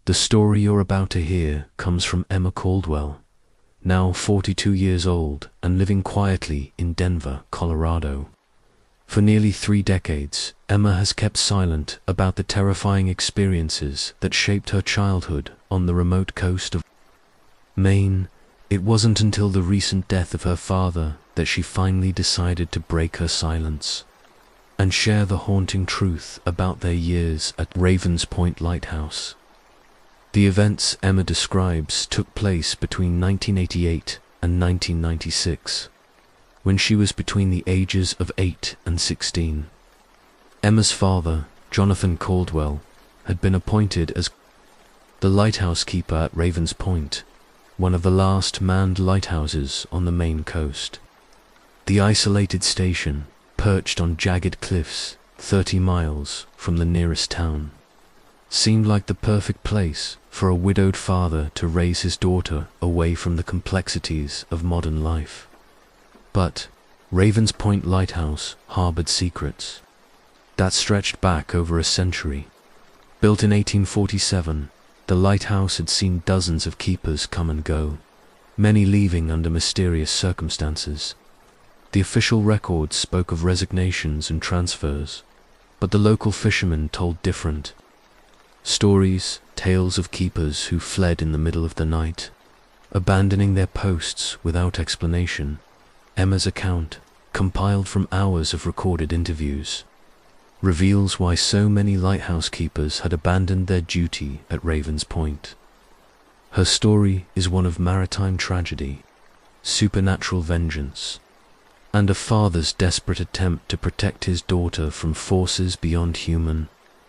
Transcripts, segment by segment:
The story you're about to hear comes from Emma Caldwell, now 42 years old and living quietly in Denver, Colorado. For nearly 3 decades, Emma has kept silent about the terrifying experiences that shaped her childhood on the remote coast of Maine. It wasn't until the recent death of her father that she finally decided to break her silence and share the haunting truth about their years at Ravens Point Lighthouse. The events Emma describes took place between 1988 and 1996, when she was between the ages of 8 and 16. Emma's father, Jonathan Caldwell, had been appointed as the lighthouse keeper at Ravens Point, one of the last manned lighthouses on the Maine coast. The isolated station, perched on jagged cliffs 30 miles from the nearest town, seemed like the perfect place for a widowed father to raise his daughter away from the complexities of modern life. But Ravens Point Lighthouse harbored secrets that stretched back over a century. Built in 1847, the lighthouse had seen dozens of keepers come and go, many leaving under mysterious circumstances. The official records spoke of resignations and transfers, but the local fishermen told different stories, tales of keepers who fled in the middle of the night, abandoning their posts without explanation. Emma's account, compiled from hours of recorded interviews, reveals why so many lighthouse keepers had abandoned their duty at Ravens Point. Her story is one of maritime tragedy, supernatural vengeance, and a father's desperate attempt to protect his daughter from forces beyond human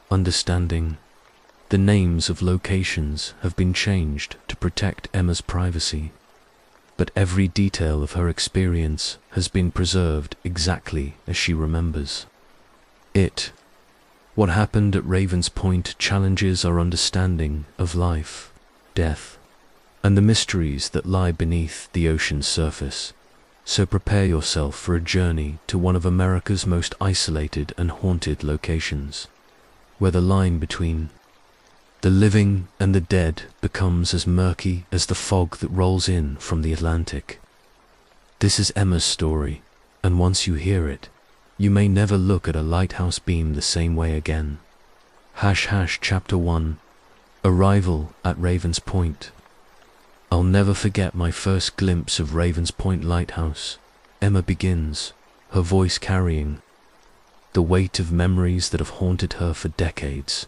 understanding. The names of locations have been changed to protect Emma's privacy, but every detail of her experience has been preserved exactly as she remembers it. What happened at Ravens Point challenges our understanding of life, death, and the mysteries that lie beneath the ocean's surface. So prepare yourself for a journey to one of America's most isolated and haunted locations, where the line between the living and the dead becomes as murky as the fog that rolls in from the Atlantic. This is Emma's story, and once you hear it, you may never look at a lighthouse beam the same way again. Chapter 1. Arrival at Ravens Point. I'll never forget my first glimpse of Ravens Point Lighthouse. Emma begins, her voice carrying the weight of memories that have haunted her for decades.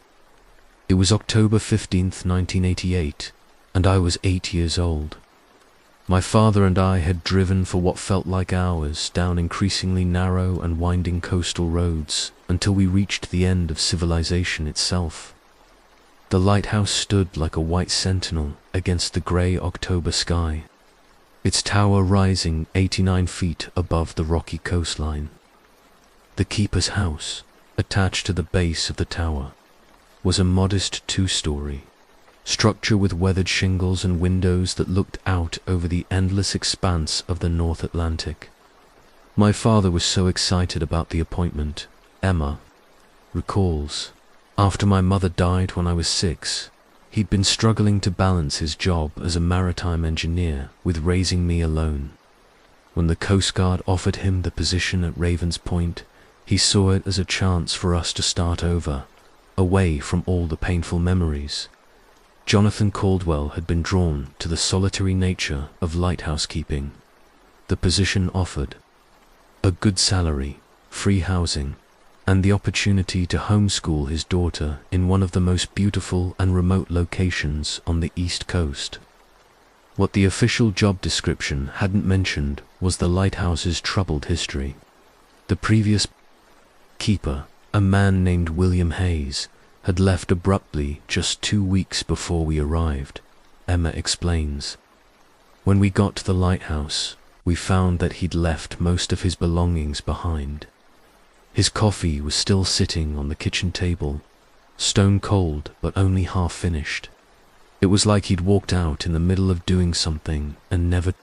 It was October 15th, 1988, and I was 8 years old. My father and I had driven for what felt like hours down increasingly narrow and winding coastal roads until we reached the end of civilization itself. The lighthouse stood like a white sentinel against the grey October sky, its tower rising 89 feet above the rocky coastline. The keeper's house, attached to the base of the tower, was a modest 2-story structure with weathered shingles and windows that looked out over the endless expanse of the North Atlantic. My father was so excited about the appointment, Emma recalls. After my mother died when I was 6, he'd been struggling to balance his job as a maritime engineer with raising me alone. When the Coast Guard offered him the position at Ravens Point, he saw it as a chance for us to start over, away from all the painful memories. Jonathan Caldwell had been drawn to the solitary nature of lighthouse keeping. The position offered a good salary, free housing, and the opportunity to homeschool his daughter in one of the most beautiful and remote locations on the East Coast. What the official job description hadn't mentioned was the lighthouse's troubled history. The previous keeper, a man named William Hayes, had left abruptly just 2 weeks before we arrived, Emma explains. When we got to the lighthouse, we found that he'd left most of his belongings behind. His coffee was still sitting on the kitchen table, stone cold but only half finished. It was like he'd walked out in the middle of doing something and never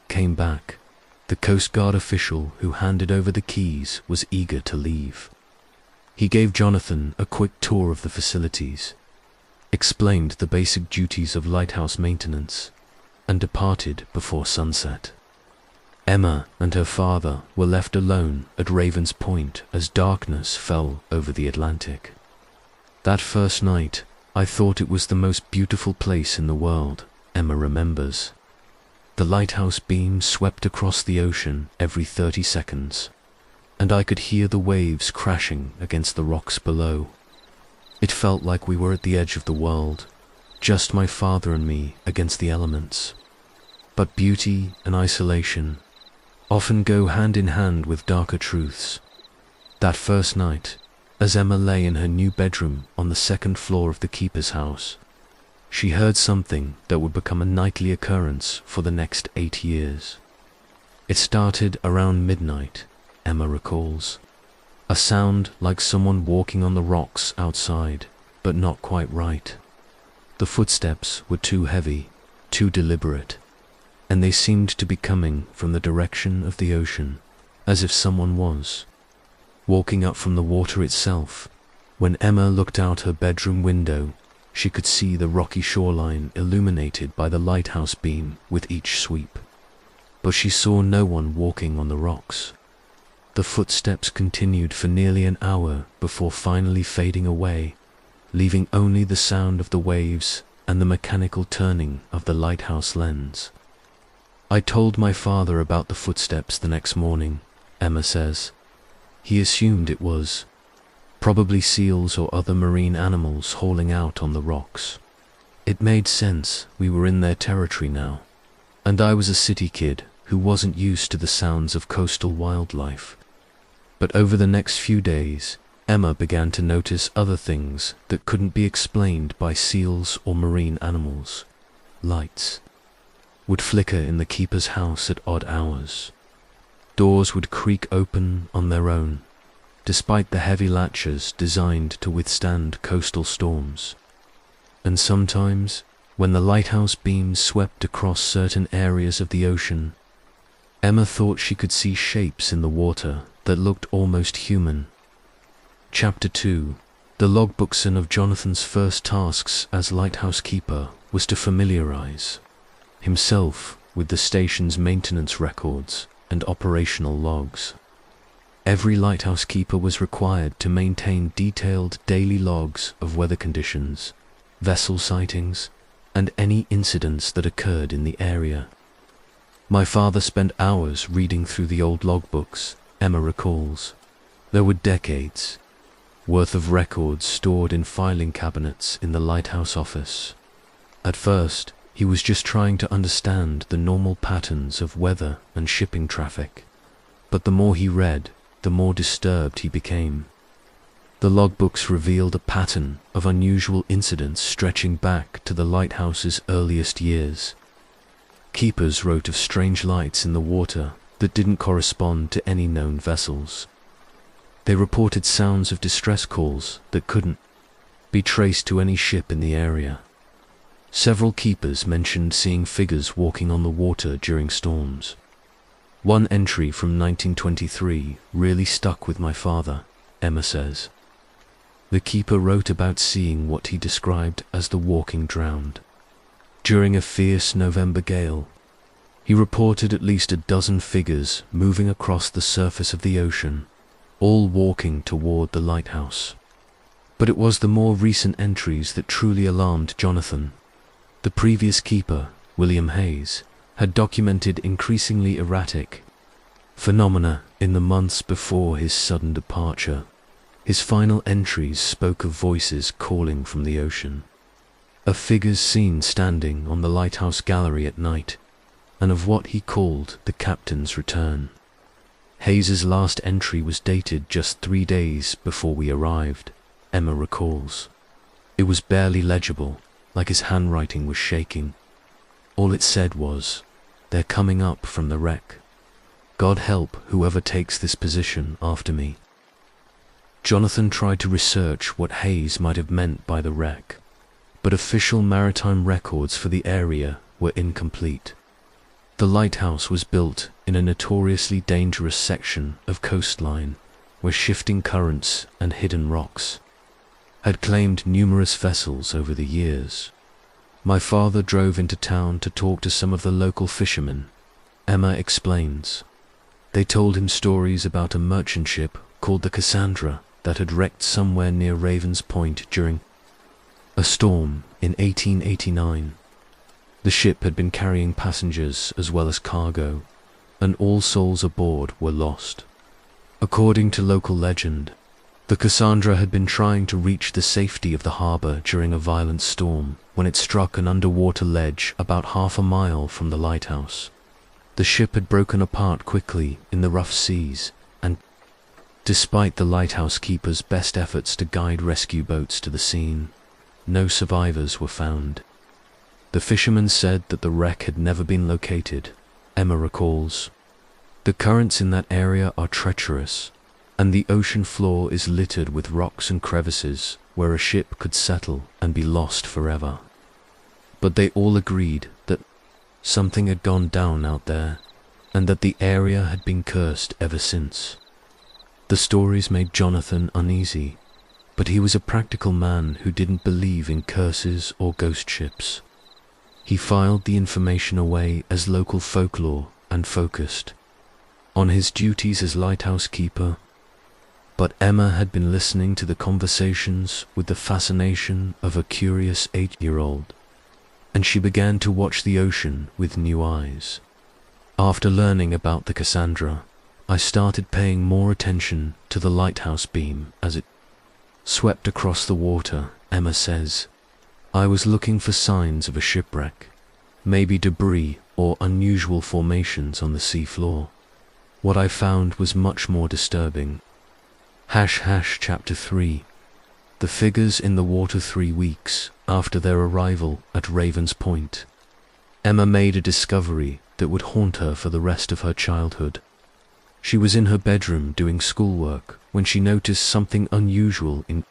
came back. The Coast Guard official who handed over the keys was eager to leave. He gave Jonathan a quick tour of the facilities, explained the basic duties of lighthouse maintenance, and departed before sunset. Emma and her father were left alone at Raven's Point as darkness fell over the Atlantic. That first night, I thought it was the most beautiful place in the world, Emma remembers. The lighthouse beam swept across the ocean every 30 seconds, and I could hear the waves crashing against the rocks below. It felt like we were at the edge of the world, just my father and me against the elements. But beauty and isolation often go hand in hand with darker truths. That first night, as Emma lay in her new bedroom on the second floor of the keeper's house, she heard something that would become a nightly occurrence for the next 8 years. It started around midnight, Emma recalls. A sound like someone walking on the rocks outside, but not quite right. The footsteps were too heavy, too deliberate, and they seemed to be coming from the direction of the ocean, as if someone was walking up from the water itself. When Emma looked out her bedroom window, she could see the rocky shoreline illuminated by the lighthouse beam with each sweep. But she saw no one walking on the rocks. The footsteps continued for nearly an hour before finally fading away, leaving only the sound of the waves and the mechanical turning of the lighthouse lens. I told my father about the footsteps the next morning, Emma says. He assumed it was probably seals or other marine animals hauling out on the rocks. It made sense, we were in their territory now, and I was a city kid who wasn't used to the sounds of coastal wildlife. But over the next few days, Emma began to notice other things that couldn't be explained by seals or marine animals. Lights would flicker in the keeper's house at odd hours. Doors would creak open on their own, despite the heavy latches designed to withstand coastal storms. And sometimes, when the lighthouse beams swept across certain areas of the ocean, Emma thought she could see shapes in the water that looked almost human. Chapter 2. The logbookson of Jonathan's first tasks as lighthouse keeper was to familiarize himself with the station's maintenance records and operational logs. Every lighthouse keeper was required to maintain detailed daily logs of weather conditions, vessel sightings, and any incidents that occurred in the area. My father spent hours reading through the old logbooks, Emma recalls. There were decades worth of records stored in filing cabinets in the lighthouse office. At first, he was just trying to understand the normal patterns of weather and shipping traffic. But the more he read, the more disturbed he became. The logbooks revealed a pattern of unusual incidents stretching back to the lighthouse's earliest years. Keepers wrote of strange lights in the water that didn't correspond to any known vessels. They reported sounds of distress calls that couldn't be traced to any ship in the area. Several keepers mentioned seeing figures walking on the water during storms. One entry from 1923 really stuck with my father, Emma says. The keeper wrote about seeing what he described as the walking drowned. During a fierce November gale, he reported at least a dozen figures moving across the surface of the ocean, all walking toward the lighthouse. But it was the more recent entries that truly alarmed Jonathan. The previous keeper, William Hayes, had documented increasingly erratic phenomena in the months before his sudden departure. His final entries spoke of voices calling from the ocean, of figures seen standing on the lighthouse gallery at night, and of what he called the captain's return. Hayes's last entry was dated just 3 days before we arrived, Emma recalls. It was barely legible, like his handwriting was shaking. All it said was, "They're coming up from the wreck. God help whoever takes this position after me." Jonathan tried to research what Hayes might have meant by the wreck, but official maritime records for the area were incomplete. The lighthouse was built in a notoriously dangerous section of coastline where shifting currents and hidden rocks had claimed numerous vessels over the years. My father drove into town to talk to some of the local fishermen. Emma explains. They told him stories about a merchant ship called the Cassandra that had wrecked somewhere near Ravens Point during a storm in 1889. The ship had been carrying passengers as well as cargo, and all souls aboard were lost. According to local legend, the Cassandra had been trying to reach the safety of the harbor during a violent storm when it struck an underwater ledge about half a mile from the lighthouse. The ship had broken apart quickly in the rough seas, and despite the lighthouse keeper's best efforts to guide rescue boats to the scene, no survivors were found. The fishermen said that the wreck had never been located, Emma recalls. The currents in that area are treacherous, and the ocean floor is littered with rocks and crevices where a ship could settle and be lost forever. But they all agreed that something had gone down out there, and that the area had been cursed ever since. The stories made Jonathan uneasy, but he was a practical man who didn't believe in curses or ghost ships. He filed the information away as local folklore and focused on his duties as lighthouse keeper. But Emma had been listening to the conversations with the fascination of a curious 8-year-old, and she began to watch the ocean with new eyes. After learning about the Cassandra, I started paying more attention to the lighthouse beam as it swept across the water, Emma says. I was looking for signs of a shipwreck, maybe debris or unusual formations on the seafloor. What I found was much more disturbing. Chapter 3. The figures in the water 3 weeks after their arrival at Ravens Point. Emma made a discovery that would haunt her for the rest of her childhood. She was in her bedroom doing schoolwork when she noticed something unusual in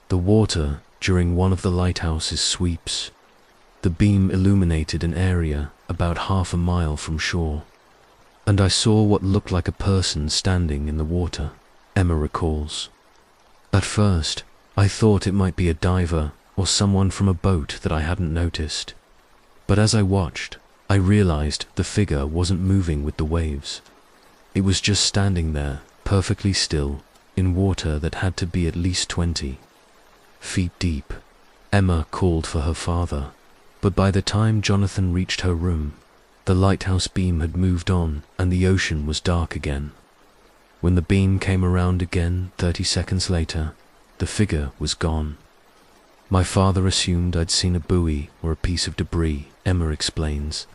the water during one of the lighthouse's sweeps. The beam illuminated an area about half a mile from shore, and I saw what looked like a person standing in the water, Emma recalls. At first, I thought it might be a diver or someone from a boat that I hadn't noticed. But as I watched, I realized the figure wasn't moving with the waves. It was just standing there, perfectly still, in water that had to be at least 20 feet deep. Emma called for her father, but by the time Jonathan reached her room, the lighthouse beam had moved on and the ocean was dark again. When the beam came around again 30 seconds later, the figure was gone. My father assumed I'd seen a buoy or a piece of debris, Emma explains.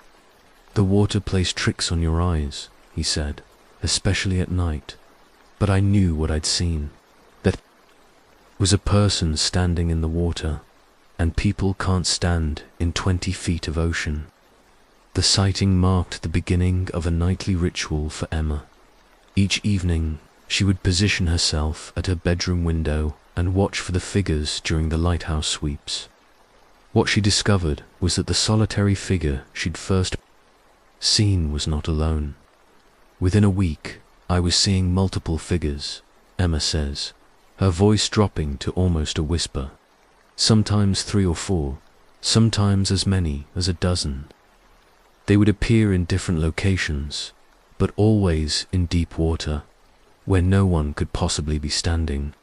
The water plays tricks on your eyes, he said, especially at night. But I knew what I'd seen. That was a person standing in the water, and people can't stand in 20 feet of ocean. The sighting marked the beginning of a nightly ritual for Emma. Each evening, she would position herself at her bedroom window and watch for the figures during the lighthouse sweeps. What she discovered was that the solitary figure she'd first seen was not alone. Within a week, I was seeing multiple figures, Emma says, her voice dropping to almost a whisper. Sometimes 3 or 4, sometimes as many as a dozen. They would appear in different locations, but always in deep water, where no one could possibly be standing.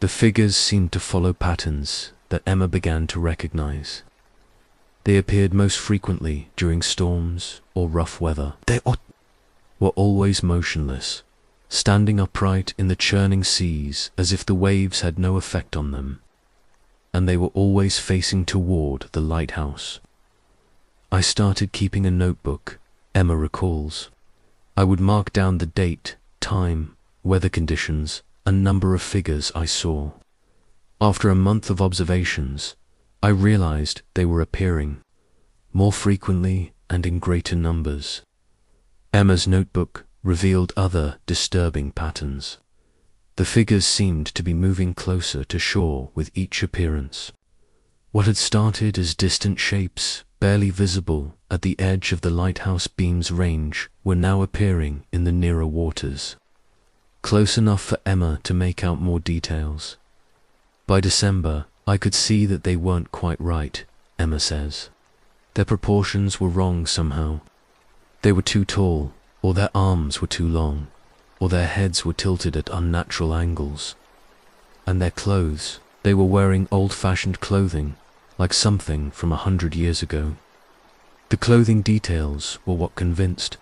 The figures seemed to follow patterns that Emma began to recognize. They appeared most frequently during storms or rough weather. They were always motionless, standing upright in the churning seas as if the waves had no effect on them, and they were always facing toward the lighthouse. I started keeping a notebook, Emma recalls. I would mark down the date, time, weather conditions, and number of figures I saw. After a month of observations, I realized they were appearing more frequently and in greater numbers. Emma's notebook revealed other disturbing patterns. The figures seemed to be moving closer to shore with each appearance. What had started as distant shapes, barely visible at the edge of the lighthouse beam's range, were now appearing in the nearer waters, close enough for Emma to make out more details. By December, I could see that they weren't quite right, Emma says. Their proportions were wrong somehow. They were too tall, or their arms were too long, or their heads were tilted at unnatural angles. And their clothes, they were wearing old-fashioned clothing, like something from 100 years ago. The clothing details were what convinced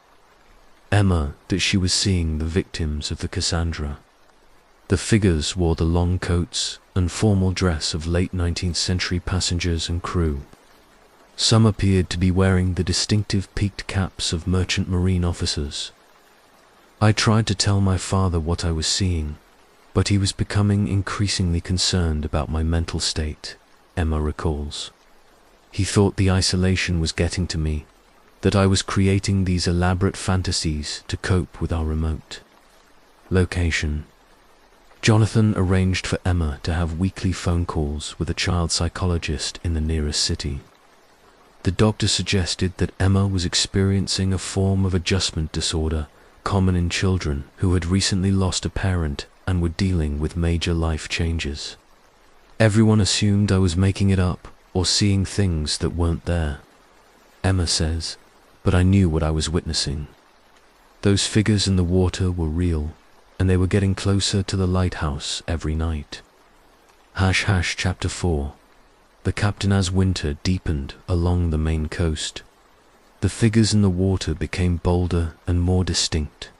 Emma that she was seeing the victims of the Cassandra. The figures wore the long coats and formal dress of late 19th century passengers and crew. Some appeared to be wearing the distinctive peaked caps of merchant marine officers. I tried to tell my father what I was seeing, but he was becoming increasingly concerned about my mental state, Emma recalls. He thought the isolation was getting to me, that I was creating these elaborate fantasies to cope with our remote location. Jonathan arranged for Emma to have weekly phone calls with a child psychologist in the nearest city. The doctor suggested that Emma was experiencing a form of adjustment disorder common in children who had recently lost a parent and were dealing with major life changes. Everyone assumed I was making it up or seeing things that weren't there, Emma says, but I knew what I was witnessing. Those figures in the water were real, and they were getting closer to the lighthouse every night. Chapter 4. The captain as winter deepened along the main coast. The figures in the water became bolder and more distinct.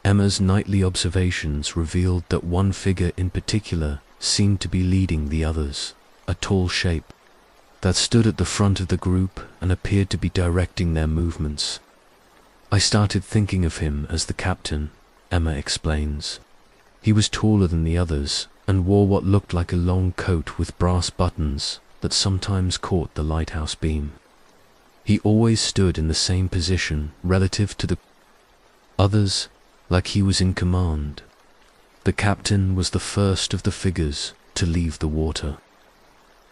Emma's nightly observations revealed that one figure in particular seemed to be leading the others, a tall shape that stood at the front of the group and appeared to be directing their movements. I started thinking of him as the captain, Emma explains. He was taller than the others and wore what looked like a long coat with brass buttons that sometimes caught the lighthouse beam. He always stood in the same position relative to the others, like he was in command. The captain was the first of the figures to leave the water.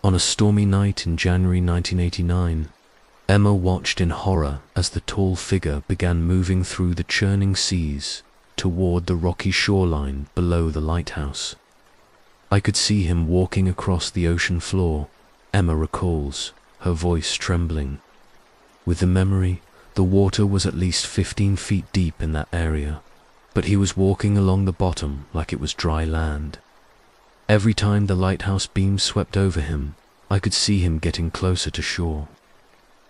On a stormy night in January 1989, Emma watched in horror as the tall figure began moving through the churning seas toward the rocky shoreline below the lighthouse. I could see him walking across the ocean floor, Emma recalls, her voice trembling. With the memory, the water was at least 15 feet deep in that area, but he was walking along the bottom like it was dry land. Every time the lighthouse beam swept over him, I could see him getting closer to shore.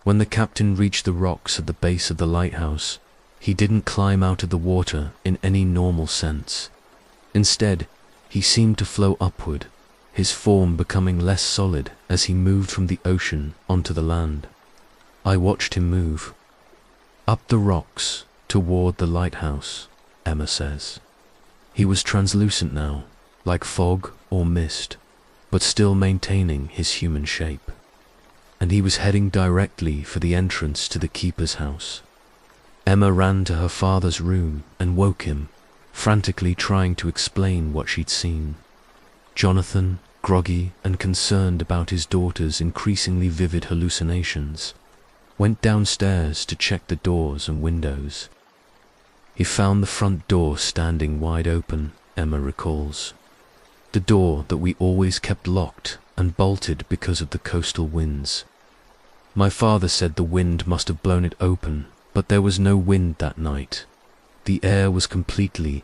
When the captain reached the rocks at the base of the lighthouse, he didn't climb out of the water in any normal sense. Instead, he seemed to flow upward, his form becoming less solid as he moved from the ocean onto the land. I watched him move up the rocks toward the lighthouse, Emma says. He was translucent now, like fog or mist, but still maintaining his human shape. And he was heading directly for the entrance to the keeper's house. Emma ran to her father's room and woke him, frantically trying to explain what she'd seen. Jonathan, groggy and concerned about his daughter's increasingly vivid hallucinations, went downstairs to check the doors and windows. He found the front door standing wide open, Emma recalls. The door that we always kept locked and bolted because of the coastal winds. My father said the wind must have blown it open, but there was no wind that night. The air was completely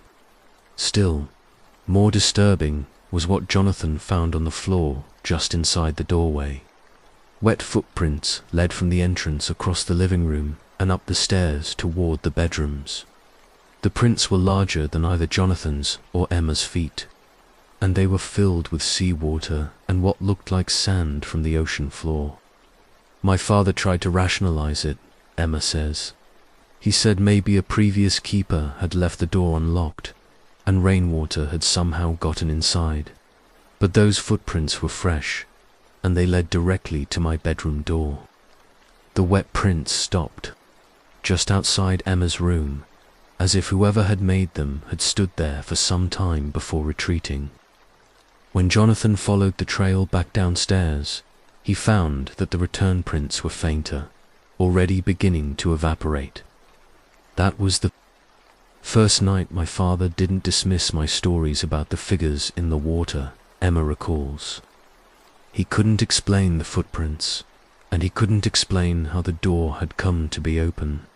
still. More disturbing was what Jonathan found on the floor just inside the doorway. Wet footprints led from the entrance across the living room and up the stairs toward the bedrooms. The prints were larger than either Jonathan's or Emma's feet, and they were filled with seawater and what looked like sand from the ocean floor. My father tried to rationalize it, Emma says. He said maybe a previous keeper had left the door unlocked, and rainwater had somehow gotten inside. But those footprints were fresh, and they led directly to my bedroom door. The wet prints stopped, just outside Emma's room, as if whoever had made them had stood there for some time before retreating. When Jonathan followed the trail back downstairs, he found that the return prints were fainter, already beginning to evaporate. That was the first night my father didn't dismiss my stories about the figures in the water, Emma recalls. He couldn't explain the footprints, and he couldn't explain how the door had come to be open.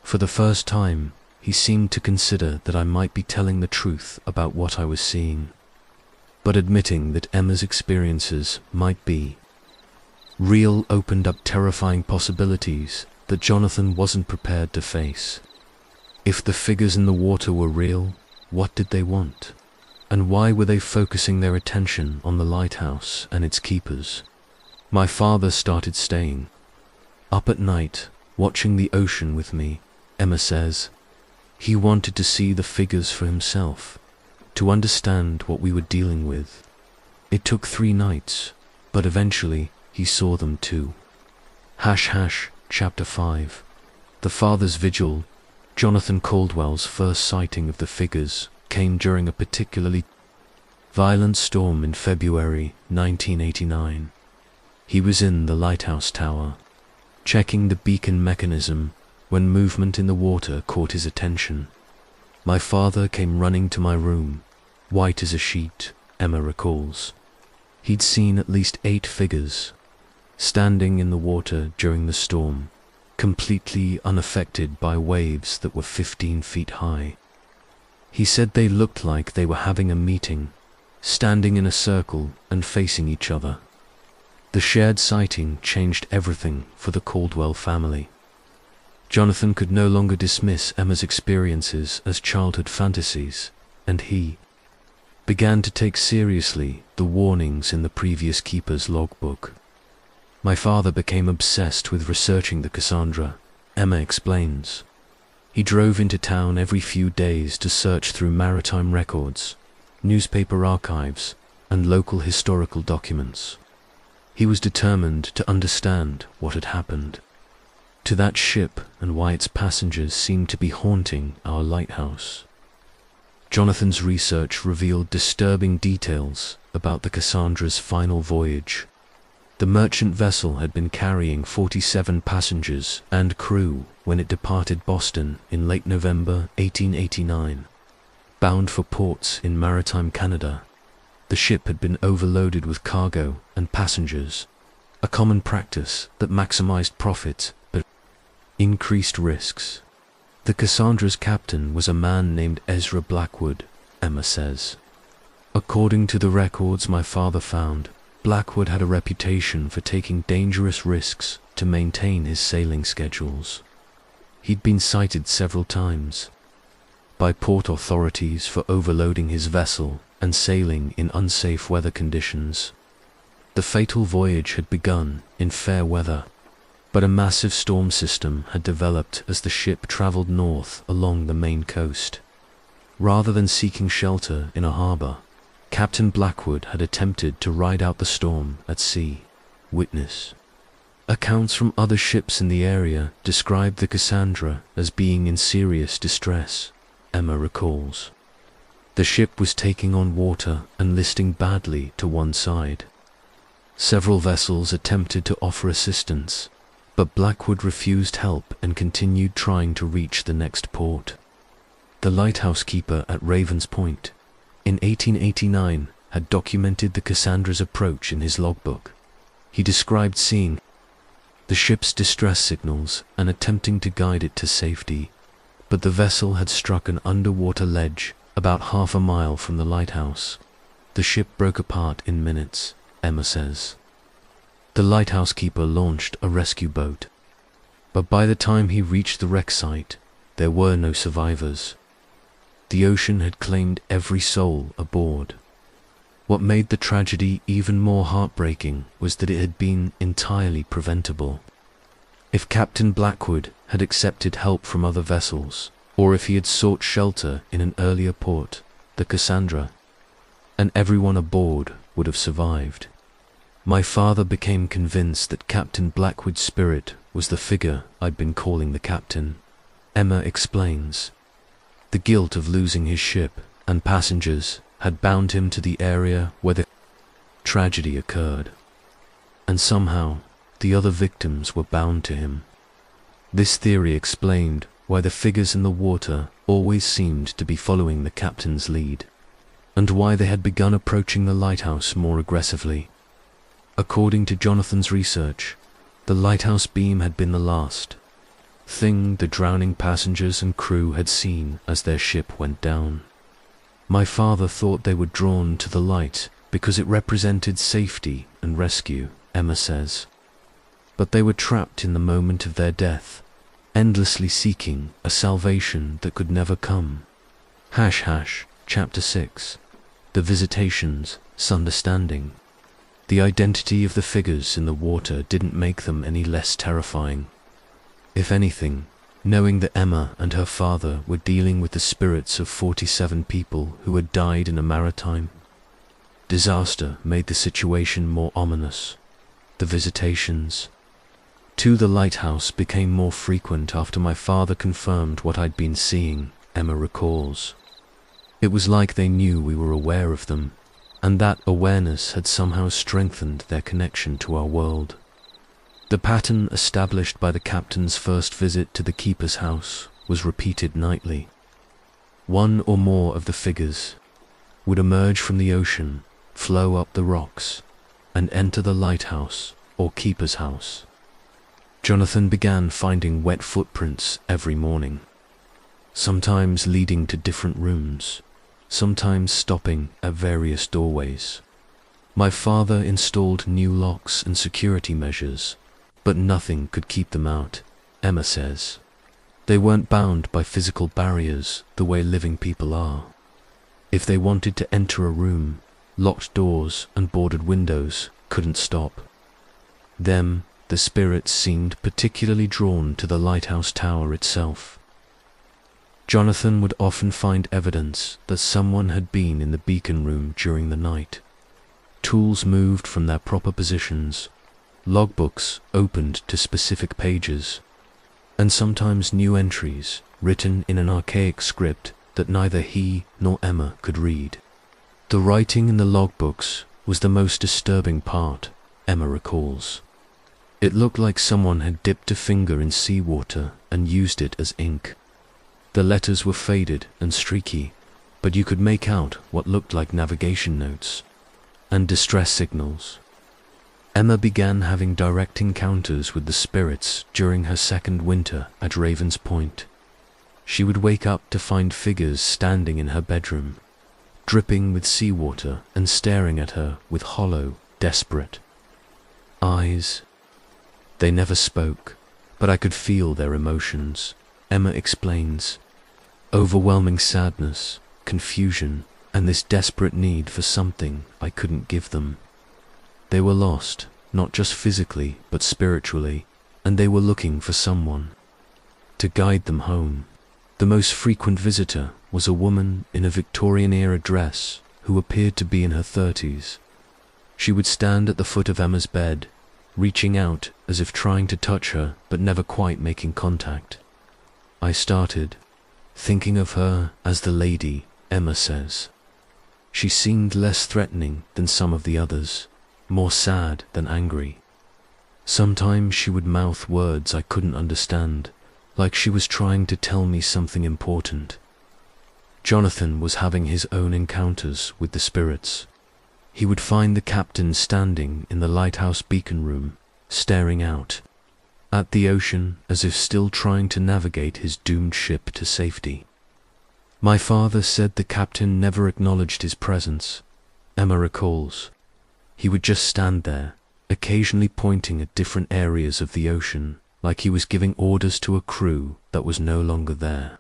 For the first time, he seemed to consider that I might be telling the truth about what I was seeing, but admitting that Emma's experiences might be real opened up terrifying possibilities that Jonathan wasn't prepared to face. If the figures in the water were real, what did they want? And why were they focusing their attention on the lighthouse and its keepers? My father started staying up at night, watching the ocean with me, Emma says. He wanted to see the figures for himself, to understand what we were dealing with. It took 3 nights, but eventually he saw them too. Chapter 5. The Father's Vigil. Jonathan Caldwell's first sighting of the figures came during a particularly violent storm in February 1989. He was in the lighthouse tower, checking the beacon mechanism, when movement in the water caught his attention. My father came running to my room, white as a sheet, Emma recalls. He'd seen at least 8 figures, standing in the water during the storm, completely unaffected by waves that were 15 feet high. He said they looked like they were having a meeting, standing in a circle and facing each other. The shared sighting changed everything for the Caldwell family. Jonathan could no longer dismiss Emma's experiences as childhood fantasies, and he began to take seriously the warnings in the previous keeper's logbook. My father became obsessed with researching the Cassandra, Emma explains. He drove into town every few days to search through maritime records, newspaper archives, and local historical documents. He was determined to understand what had happened to that ship and why its passengers seemed to be haunting our lighthouse. Jonathan's research revealed disturbing details about the Cassandra's final voyage. The merchant vessel had been carrying 47 passengers and crew when it departed Boston in late November 1889, bound for ports in maritime Canada. The ship had been overloaded with cargo and passengers, a common practice that maximized profit but increased risks. The Cassandra's captain was a man named Ezra Blackwood, Emma says. According to the records my father found, Blackwood had a reputation for taking dangerous risks to maintain his sailing schedules. He'd been cited several times by port authorities for overloading his vessel and sailing in unsafe weather conditions. The fatal voyage had begun in fair weather, but a massive storm system had developed as the ship traveled north along the Maine coast. Rather than seeking shelter in a harbor, Captain Blackwood had attempted to ride out the storm at sea. Witness accounts from other ships in the area described the Cassandra as being in serious distress, Emma recalls. The ship was taking on water and listing badly to one side. Several vessels attempted to offer assistance, but Blackwood refused help and continued trying to reach the next port. The lighthouse keeper at Ravens Point, in 1889, had documented the Cassandra's approach in his logbook. He described seeing the ship's distress signals and attempting to guide it to safety, but the vessel had struck an underwater ledge about half a mile from the lighthouse. The ship broke apart in minutes, Emma says. The lighthouse keeper launched a rescue boat, but by the time he reached the wreck site, there were no survivors. The ocean had claimed every soul aboard. What made the tragedy even more heartbreaking was that it had been entirely preventable. If Captain Blackwood had accepted help from other vessels, or if he had sought shelter in an earlier port, the Cassandra and everyone aboard would have survived. My father became convinced that Captain Blackwood's spirit was the figure I'd been calling the captain, Emma explains. The guilt of losing his ship and passengers had bound him to the area where the tragedy occurred, and somehow the other victims were bound to him. This theory explained why the figures in the water always seemed to be following the captain's lead. and why they had begun approaching the lighthouse more aggressively. According to Jonathan's research, the lighthouse beam had been the last thing the drowning passengers and crew had seen as their ship went down. My father thought they were drawn to the light because it represented safety and rescue, Emma says. But they were trapped in the moment of their death, endlessly seeking a salvation that could never come. Chapter 6. The Visitations, Understanding. The identity of the figures in the water didn't make them any less terrifying. If anything, knowing that Emma and her father were dealing with the spirits of 47 people who had died in a maritime disaster made the situation more ominous. The visitations to the lighthouse became more frequent after my father confirmed what I'd been seeing, Emma recalls. It was like they knew we were aware of them, and that awareness had somehow strengthened their connection to our world. The pattern established by the captain's first visit to the keeper's house was repeated nightly. One or more of the figures would emerge from the ocean, flow up the rocks, and enter the lighthouse or keeper's house. Jonathan began finding wet footprints every morning, sometimes leading to different rooms, sometimes stopping at various doorways. My father installed new locks and security measures, but nothing could keep them out, Emma says. They weren't bound by physical barriers the way living people are. If they wanted to enter a room, locked doors and boarded windows couldn't stop them. The spirits seemed particularly drawn to the lighthouse tower itself. Jonathan would often find evidence that someone had been in the beacon room during the night. Tools moved from their proper positions, logbooks opened to specific pages, and sometimes new entries written in an archaic script that neither he nor Emma could read. The writing in the logbooks was the most disturbing part, Emma recalls. It looked like someone had dipped a finger in seawater and used it as ink. The letters were faded and streaky, but you could make out what looked like navigation notes and distress signals. Emma began having direct encounters with the spirits during her second winter at Ravens Point. She would wake up to find figures standing in her bedroom, dripping with seawater and staring at her with hollow, desperate eyes. They never spoke, but I could feel their emotions, Emma explains. Overwhelming sadness, confusion, and this desperate need for something I couldn't give them. They were lost, not just physically, but spiritually, and they were looking for someone to guide them home. The most frequent visitor was a woman in a Victorian-era dress who appeared to be in her 30s. She would stand at the foot of Emma's bed, reaching out as if trying to touch her, but never quite making contact. I started thinking of her as the lady, Emma says. She seemed less threatening than some of the others, more sad than angry. Sometimes she would mouth words I couldn't understand, like she was trying to tell me something important. Jonathan was having his own encounters with the spirits. He would find the captain standing in the lighthouse beacon room, staring out at the ocean as if still trying to navigate his doomed ship to safety. My father said the captain never acknowledged his presence, Emma recalls. He would just stand there, occasionally pointing at different areas of the ocean, like he was giving orders to a crew that was no longer there.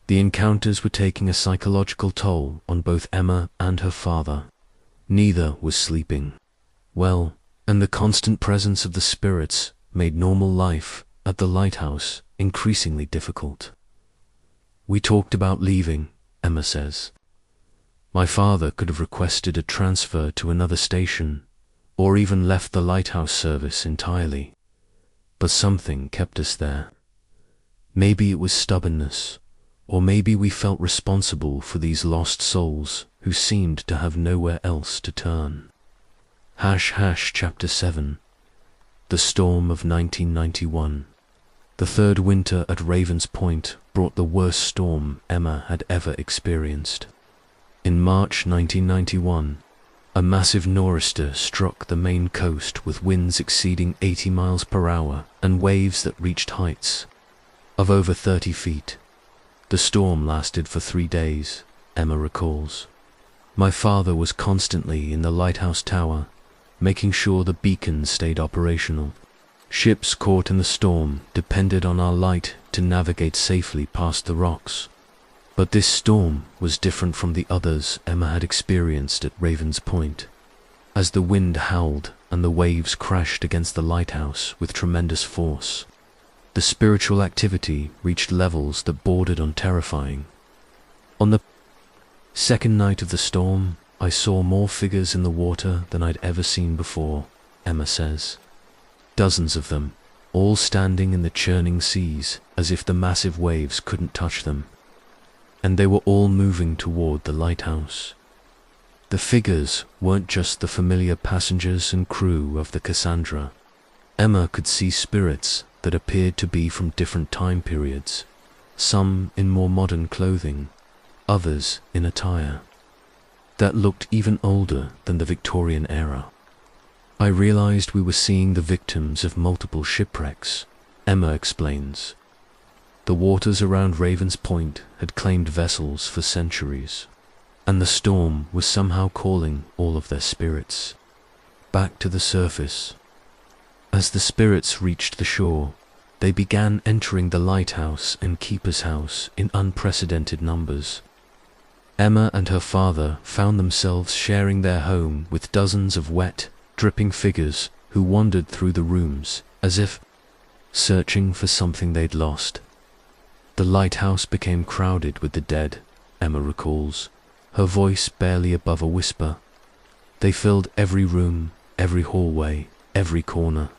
The encounters were taking a psychological toll on both Emma and her father. Neither was sleeping well, and the constant presence of the spirits made normal life at the lighthouse increasingly difficult. We talked about leaving, Emma says. My father could have requested a transfer to another station, or even left the lighthouse service entirely. But something kept us there. Maybe it was stubbornness, or maybe we felt responsible for these lost souls who seemed to have nowhere else to turn. Chapter 7. The Storm of 1991. The third winter at Ravens Point brought the worst storm Emma had ever experienced. In March 1991, a massive nor'easter struck the Maine coast with winds exceeding 80 miles per hour and waves that reached heights of over 30 feet. The storm lasted for 3 days, Emma recalls. My father was constantly in the lighthouse tower, making sure the beacon stayed operational. Ships caught in the storm depended on our light to navigate safely past the rocks. But this storm was different from the others Emma had experienced at Ravens Point. As the wind howled and the waves crashed against the lighthouse with tremendous force, the spiritual activity reached levels that bordered on terrifying. On the second night of the storm, I saw more figures in the water than I'd ever seen before, Emma says. Dozens of them, all standing in the churning seas as if the massive waves couldn't touch them. And they were all moving toward the lighthouse. The figures weren't just the familiar passengers and crew of the Cassandra. Emma could see spirits that appeared to be from different time periods, some in more modern clothing, others in attire that looked even older than the Victorian era. I realized we were seeing the victims of multiple shipwrecks, Emma explains. The waters around Ravens Point had claimed vessels for centuries, and the storm was somehow calling all of their spirits back to the surface. As the spirits reached the shore, they began entering the lighthouse and keeper's house in unprecedented numbers. Emma and her father found themselves sharing their home with dozens of wet, dripping figures who wandered through the rooms as if searching for something they'd lost. The lighthouse became crowded with the dead, Emma recalls, her voice barely above a whisper. They filled every room, every hallway, every corner.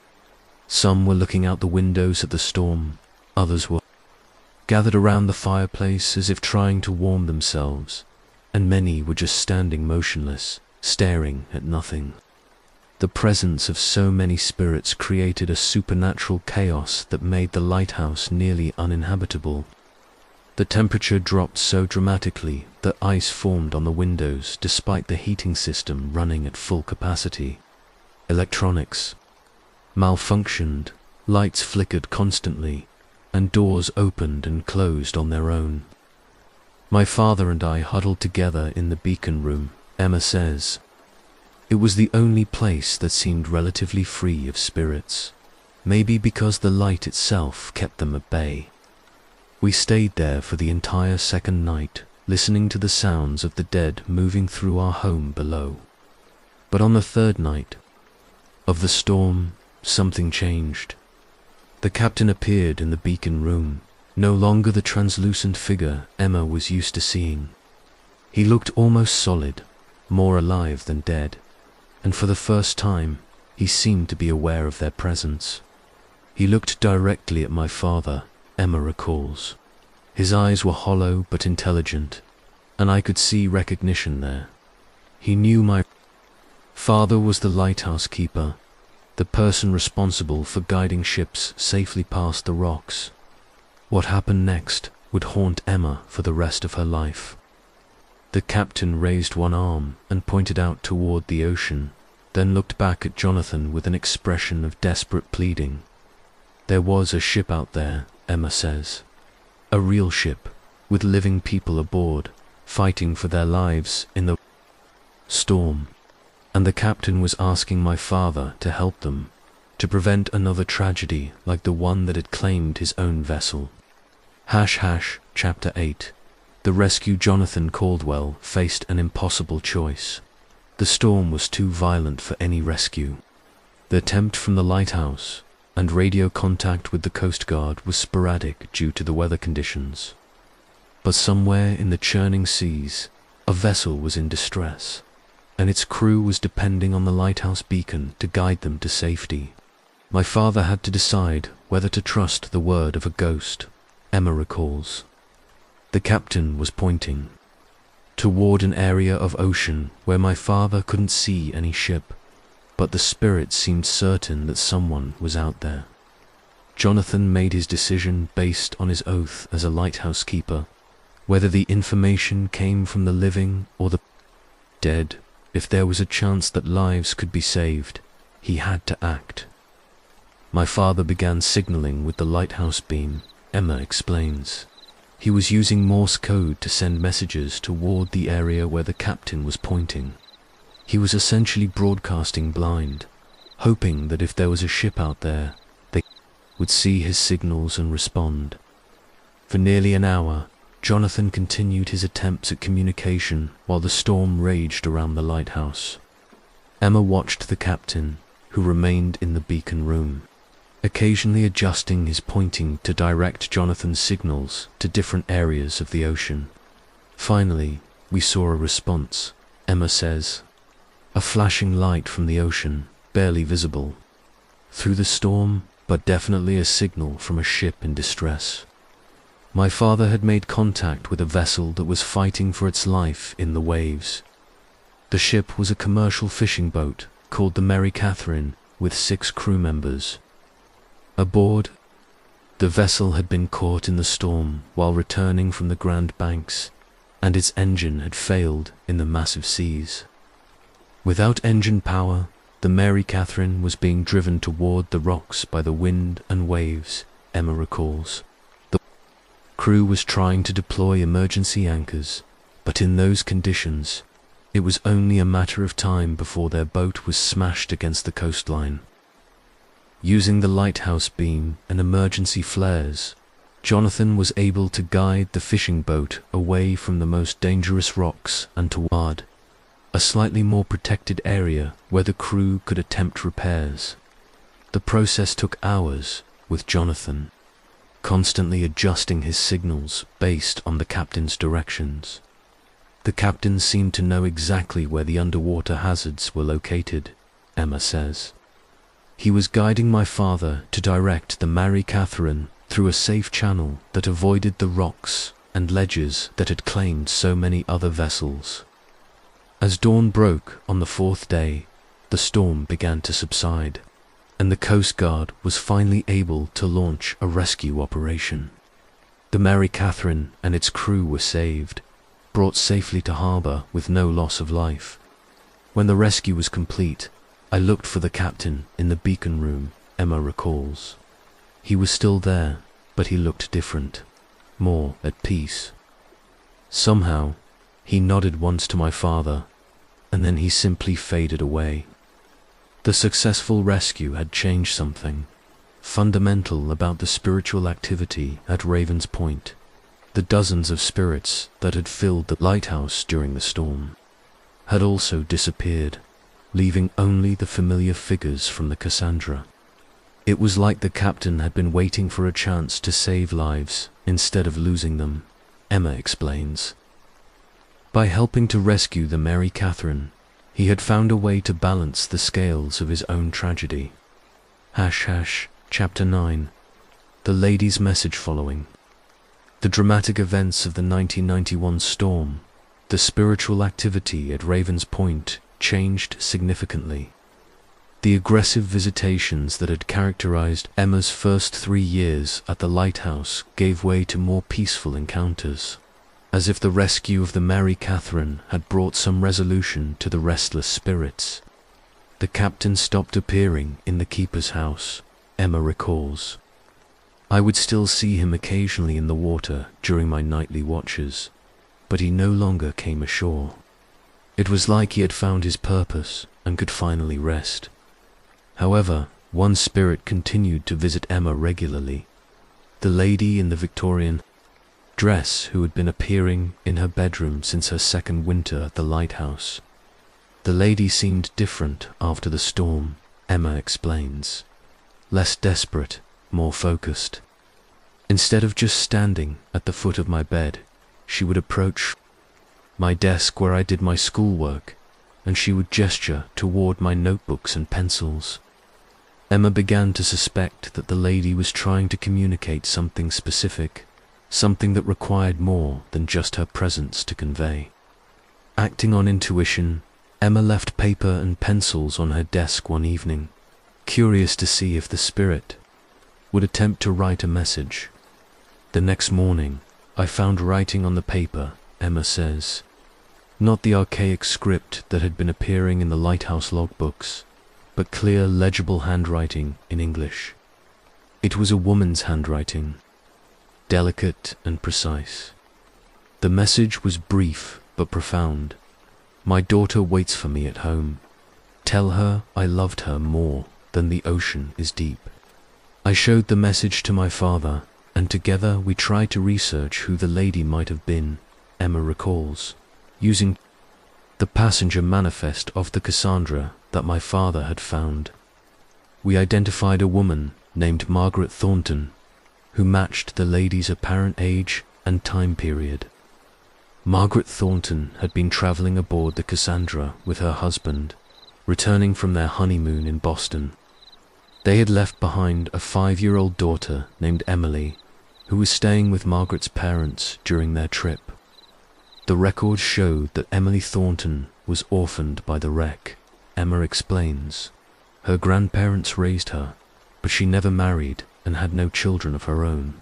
Some were looking out the windows at the storm, others were gathered around the fireplace as if trying to warm themselves, and many were just standing motionless, staring at nothing. The presence of so many spirits created a supernatural chaos that made the lighthouse nearly uninhabitable. The temperature dropped so dramatically that ice formed on the windows despite the heating system running at full capacity. Electronics malfunctioned, lights flickered constantly, and doors opened and closed on their own. My father and I huddled together in the beacon room, Emma says. It was the only place that seemed relatively free of spirits, maybe because the light itself kept them at bay. We stayed there for the entire second night, listening to the sounds of the dead moving through our home below. But on the third night of the storm, something changed. The captain appeared in the beacon room, no longer the translucent figure Emma was used to seeing. He looked almost solid, more alive than dead, and for the first time, he seemed to be aware of their presence. He looked directly at my father, Emma recalls. His eyes were hollow but intelligent, and I could see recognition there. He knew my father was the lighthouse keeper, the person responsible for guiding ships safely past the rocks. What happened next would haunt Emma for the rest of her life. The captain raised one arm and pointed out toward the ocean, then looked back at Jonathan with an expression of desperate pleading. There was a ship out there, Emma says. A real ship, with living people aboard, fighting for their lives in the storm. And the captain was asking my father to help them, to prevent another tragedy like the one that had claimed his own vessel. Chapter 8. The rescue. Jonathan Caldwell faced an impossible choice. The storm was too violent for any rescue. The attempt from the lighthouse and radio contact with the Coast Guard was sporadic due to the weather conditions. But somewhere in the churning seas, a vessel was in distress, and its crew was depending on the lighthouse beacon to guide them to safety. My father had to decide whether to trust the word of a ghost, Emma recalls. The captain was pointing toward an area of ocean where my father couldn't see any ship, but the spirit seemed certain that someone was out there. Jonathan made his decision based on his oath as a lighthouse keeper, Whether the information came from the living or the dead, if there was a chance that lives could be saved, he had to act. My father began signaling with the lighthouse beam, Emma explains. He was using Morse code to send messages toward the area where the captain was pointing. He was essentially broadcasting blind, hoping that if there was a ship out there, they would see his signals and respond. For nearly an hour, Jonathan continued his attempts at communication while the storm raged around the lighthouse. Emma watched the captain, who remained in the beacon room, occasionally adjusting his pointing to direct Jonathan's signals to different areas of the ocean. Finally, we saw a response, Emma says. A flashing light from the ocean, barely visible. Through the storm, but definitely a signal from a ship in distress. My father had made contact with a vessel that was fighting for its life in the waves. The ship was a commercial fishing boat called the Mary Catherine with 6 crew members. Aboard, the vessel had been caught in the storm while returning from the Grand Banks, and its engine had failed in the massive seas. Without engine power, the Mary Catherine was being driven toward the rocks by the wind and waves, Emma recalls. The crew was trying to deploy emergency anchors, but in those conditions, it was only a matter of time before their boat was smashed against the coastline. Using the lighthouse beam and emergency flares, Jonathan was able to guide the fishing boat away from the most dangerous rocks and toward a slightly more protected area where the crew could attempt repairs. The process took hours, with Jonathan constantly adjusting his signals based on the captain's directions. The captain seemed to know exactly where the underwater hazards were located, Emma says. He was guiding my father to direct the Mary Catherine through a safe channel that avoided the rocks and ledges that had claimed so many other vessels. As dawn broke on the 4th day, the storm began to subside, and the Coast Guard was finally able to launch a rescue operation. The Mary Catherine and its crew were saved, brought safely to harbor with no loss of life. When the rescue was complete, I looked for the captain in the beacon room, Emma recalls. He was still there, but he looked different, more at peace. Somehow, he nodded once to my father, and then he simply faded away. The successful rescue had changed something fundamental about the spiritual activity at Raven's Point. The dozens of spirits that had filled the lighthouse during the storm had also disappeared, leaving only the familiar figures from the Cassandra. It was like the captain had been waiting for a chance to save lives instead of losing them, Emma explains. By helping to rescue the Mary Catherine, he had found a way to balance the scales of his own tragedy. Chapter 9. The lady's message following. The dramatic events of the 1991 storm, the spiritual activity at Raven's Point changed significantly. The aggressive visitations that had characterized Emma's first 3 years at the lighthouse gave way to more peaceful encounters, as if the rescue of the Mary Catherine had brought some resolution to the restless spirits. The captain stopped appearing in the keeper's house, Emma recalls. I would still see him occasionally in the water during my nightly watches, but he no longer came ashore. It was like he had found his purpose and could finally rest. However, one spirit continued to visit Emma regularly, the lady in the Victorian dress who had been appearing in her bedroom since her second winter at the lighthouse. The lady seemed different after the storm, Emma explains. Less desperate, more focused. Instead of just standing at the foot of my bed, she would approach my desk where I did my schoolwork, and she would gesture toward my notebooks and pencils. Emma began to suspect that the lady was trying to communicate something specific, something that required more than just her presence to convey. Acting on intuition, Emma left paper and pencils on her desk one evening, curious to see if the spirit would attempt to write a message. The next morning, I found writing on the paper, Emma says. Not the archaic script that had been appearing in the lighthouse logbooks, but clear, legible handwriting in English. It was a woman's handwriting, delicate and precise. The message was brief but profound. My daughter waits for me at home. Tell her I loved her more than the ocean is deep. I showed the message to my father, and together we tried to research who the lady might have been, Emma recalls, using the passenger manifest of the Cassandra that my father had found. We identified a woman named Margaret Thornton, who matched the lady's apparent age and time period. Margaret Thornton had been traveling aboard the Cassandra with her husband, returning from their honeymoon in Boston. They had left behind a 5-year-old daughter named Emily, who was staying with Margaret's parents during their trip. The records showed that Emily Thornton was orphaned by the wreck, Emma explains. Her grandparents raised her, but she never married and had no children of her own.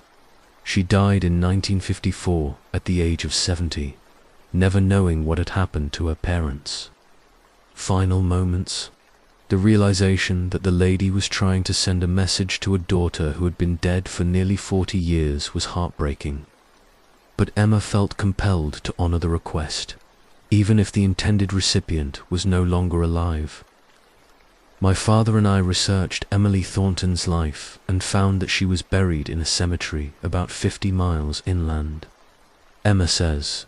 She died in 1954 at the age of 70, never knowing what had happened to her parents. Final moments. The realization that the lady was trying to send a message to a daughter who had been dead for nearly 40 years was heartbreaking. But Emma felt compelled to honor the request, even if the intended recipient was no longer alive. My father and I researched Emily Thornton's life and found that she was buried in a cemetery about 50 miles inland. Emma says,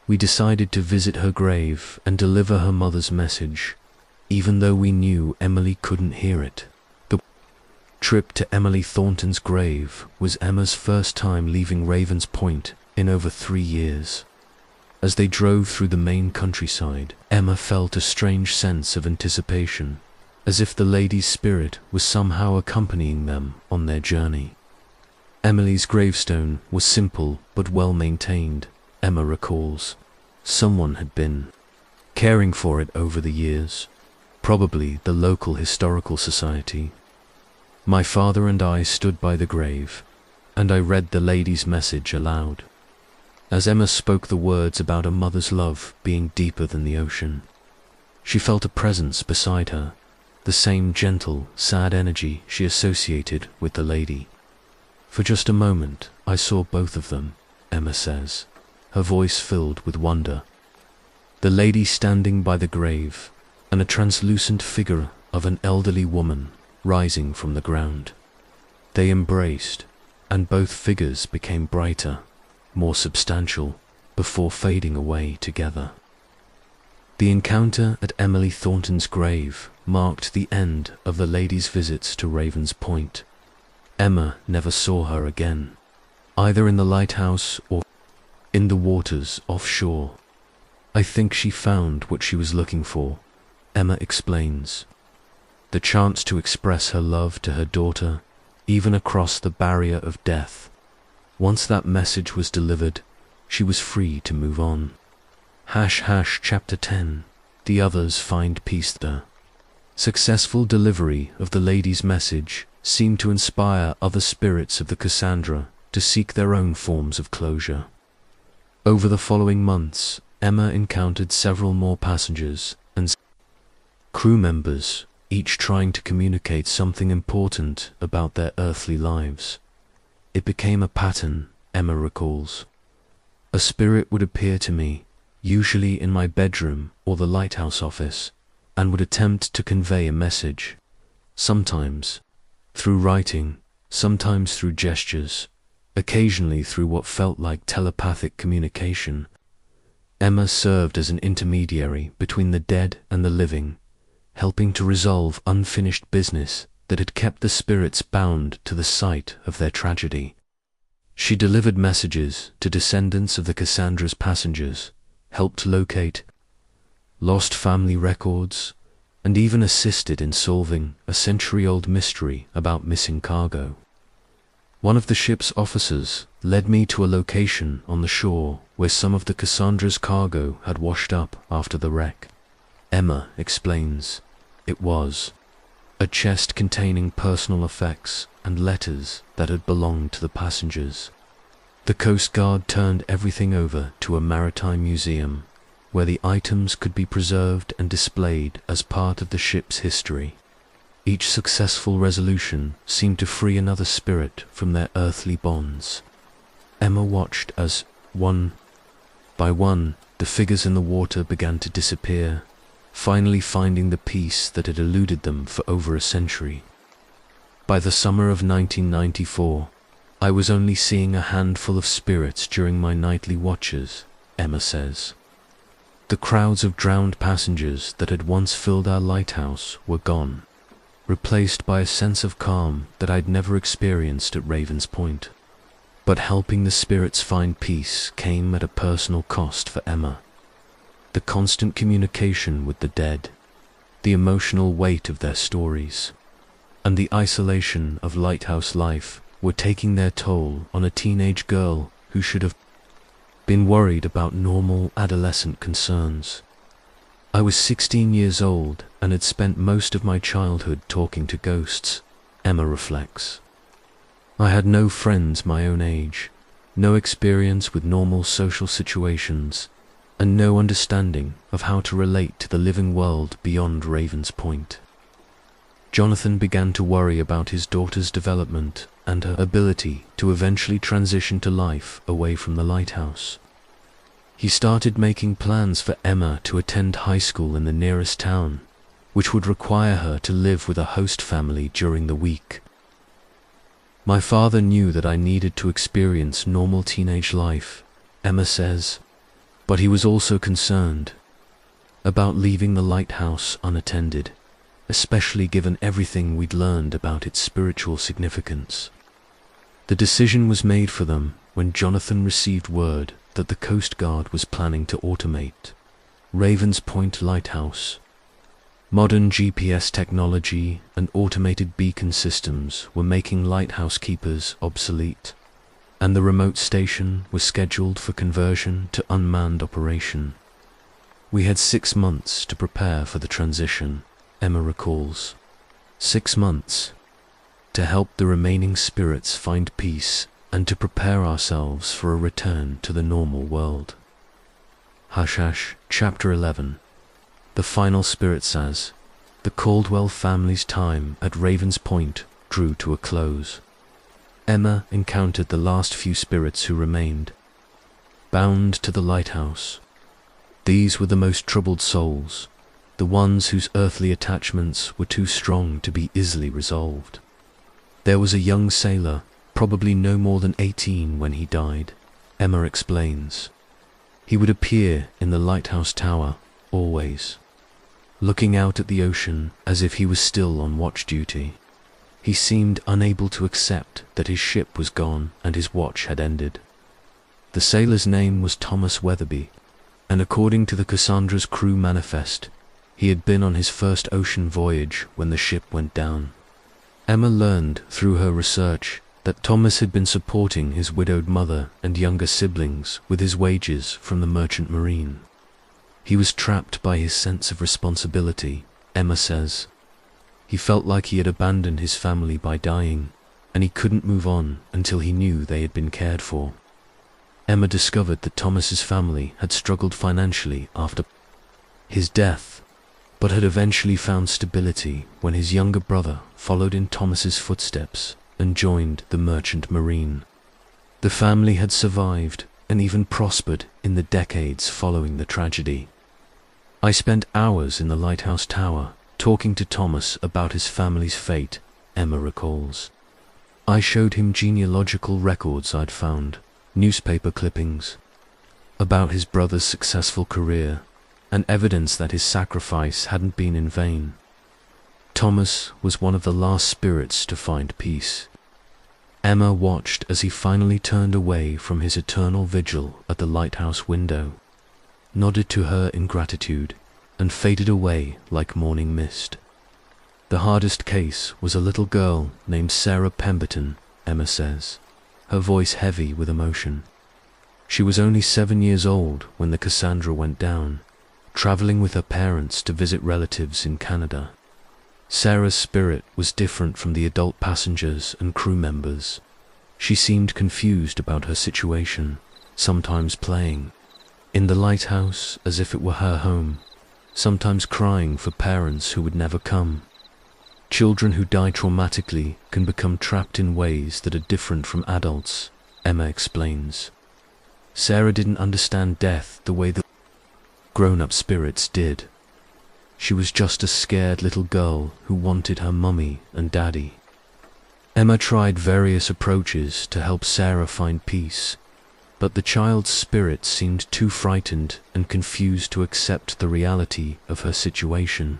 "We decided to visit her grave and deliver her mother's message, even though we knew Emily couldn't hear it." The trip to Emily Thornton's grave was Emma's first time leaving Ravens Point in over 3 years. As they drove through the Maine countryside, Emma felt a strange sense of anticipation, as if the lady's spirit was somehow accompanying them on their journey. Emily's gravestone was simple but well maintained, Emma recalls. Someone had been caring for it over the years, probably the local historical society. My father and I stood by the grave, and I read the lady's message aloud. As Emma spoke the words about a mother's love being deeper than the ocean, she felt a presence beside her, the same gentle, sad energy she associated with the lady. For just a moment, I saw both of them, Emma says, her voice filled with wonder. The lady standing by the grave, and a translucent figure of an elderly woman rising from the ground. They embraced, and both figures became brighter, more substantial, before fading away together. The encounter at Emily Thornton's grave marked the end of the lady's visits to Ravens Point. Emma never saw her again, either in the lighthouse or in the waters offshore. I think she found what she was looking for, Emma explains. The chance to express her love to her daughter, even across the barrier of death. Once that message was delivered, she was free to move on. Chapter 10. The others find peace there. Successful delivery of the lady's message seemed to inspire other spirits of the Cassandra to seek their own forms of closure. Over the following months, Emma encountered several more passengers and crew members, each trying to communicate something important about their earthly lives. It became a pattern, Emma recalls. A spirit would appear to me, usually in my bedroom or the lighthouse office, and would attempt to convey a message, sometimes through writing, sometimes through gestures, occasionally through what felt like telepathic communication. Emma served as an intermediary between the dead and the living, helping to resolve unfinished business that had kept the spirits bound to the site of their tragedy. She delivered messages to descendants of the Cassandra's passengers, helped locate lost family records, and even assisted in solving a century-old mystery about missing cargo. One of the ship's officers led me to a location on the shore where some of the Cassandra's cargo had washed up after the wreck. Emma explains, it was a chest containing personal effects and letters that had belonged to the passengers. The Coast Guard turned everything over to a maritime museum, where the items could be preserved and displayed as part of the ship's history. Each successful resolution seemed to free another spirit from their earthly bonds. Emma watched as, one by one, the figures in the water began to disappear, finally finding the peace that had eluded them for over a century. By the summer of 1994, I was only seeing a handful of spirits during my nightly watches, Emma says. The crowds of drowned passengers that had once filled our lighthouse were gone, replaced by a sense of calm that I'd never experienced at Ravens Point. But helping the spirits find peace came at a personal cost for Emma. The constant communication with the dead, the emotional weight of their stories, and the isolation of lighthouse life were taking their toll on a teenage girl who should have been worried about normal adolescent concerns. I was 16 years old and had spent most of my childhood talking to ghosts, Emma reflects. I had no friends my own age, no experience with normal social situations, and no understanding of how to relate to the living world beyond Ravens Point. Jonathan began to worry about his daughter's development and her ability to eventually transition to life away from the lighthouse. He started making plans for Emma to attend high school in the nearest town, which would require her to live with a host family during the week. My father knew that I needed to experience normal teenage life, Emma says, but he was also concerned about leaving the lighthouse unattended, especially given everything we'd learned about its spiritual significance. The decision was made for them when Jonathan received word that the Coast Guard was planning to automate Ravens Point Lighthouse. Modern GPS technology and automated beacon systems were making lighthouse keepers obsolete, and the remote station was scheduled for conversion to unmanned operation. We had 6 months to prepare for the transition, Emma recalls. 6 months to help the remaining spirits find peace and to prepare ourselves for a return to the normal world. Hush Hush, Chapter 11. The final spirit says, the Caldwell family's time at Ravens Point drew to a close. Emma encountered the last few spirits who remained, bound to the lighthouse. These were the most troubled souls, the ones whose earthly attachments were too strong to be easily resolved. There was a young sailor, probably no more than 18 when he died, Emma explains. He would appear in the lighthouse tower, always, looking out at the ocean as if he was still on watch duty. He seemed unable to accept that his ship was gone and his watch had ended. The sailor's name was Thomas Weatherby, and according to the Cassandra's crew manifest, he had been on his first ocean voyage when the ship went down. Emma learned through her research that Thomas had been supporting his widowed mother and younger siblings with his wages from the merchant marine. He was trapped by his sense of responsibility, Emma says. He felt like he had abandoned his family by dying, and he couldn't move on until he knew they had been cared for. Emma discovered that Thomas's family had struggled financially after his death, but had eventually found stability when his younger brother followed in Thomas's footsteps and joined the merchant marine. The family had survived and even prospered in the decades following the tragedy. I spent hours in the lighthouse tower talking to Thomas about his family's fate, Emma recalls. I showed him genealogical records I'd found, newspaper clippings about his brother's successful career, and evidence that his sacrifice hadn't been in vain. Thomas was one of the last spirits to find peace. Emma watched as he finally turned away from his eternal vigil at the lighthouse window, nodded to her in gratitude, and faded away like morning mist. The hardest case was a little girl named Sarah Pemberton, Emma says, her voice heavy with emotion. She was only 7 years old when the Cassandra went down, traveling with her parents to visit relatives in Canada. Sarah's spirit was different from the adult passengers and crew members. She seemed confused about her situation, sometimes playing in the lighthouse as if it were her home, sometimes crying for parents who would never come. Children who die traumatically can become trapped in ways that are different from adults, Emma explains. Sarah didn't understand death the way that grown-up spirits did. She was just a scared little girl who wanted her mummy and daddy. Emma tried various approaches to help Sarah find peace, but the child's spirit seemed too frightened and confused to accept the reality of her situation.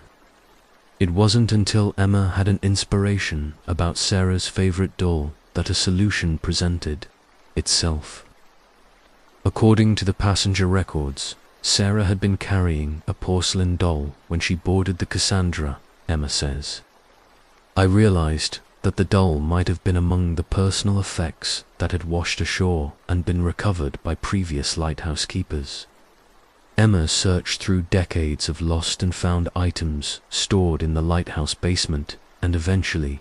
It wasn't until Emma had an inspiration about Sarah's favorite doll that a solution presented itself. According to the passenger records, Sarah had been carrying a porcelain doll when she boarded the Cassandra, Emma says. I realized that the doll might have been among the personal effects that had washed ashore and been recovered by previous lighthouse keepers. Emma searched through decades of lost and found items stored in the lighthouse basement and eventually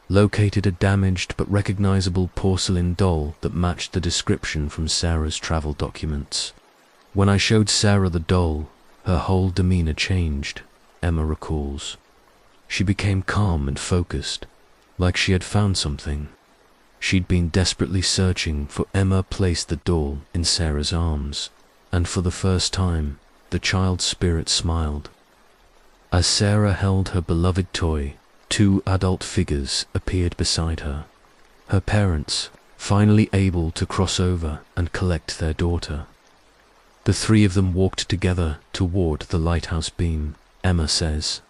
located a damaged but recognizable porcelain doll that matched the description from Sarah's travel documents. When I showed Sarah the doll, her whole demeanor changed, Emma recalls. She became calm and focused, like she had found something. She'd been desperately searching for. Emma placed the doll in Sarah's arms, and for the first time, the child's spirit smiled. As Sarah held her beloved toy, two adult figures appeared beside her. Her parents, finally able to cross over and collect their daughter. The three of them walked together toward the lighthouse beam, Emma says.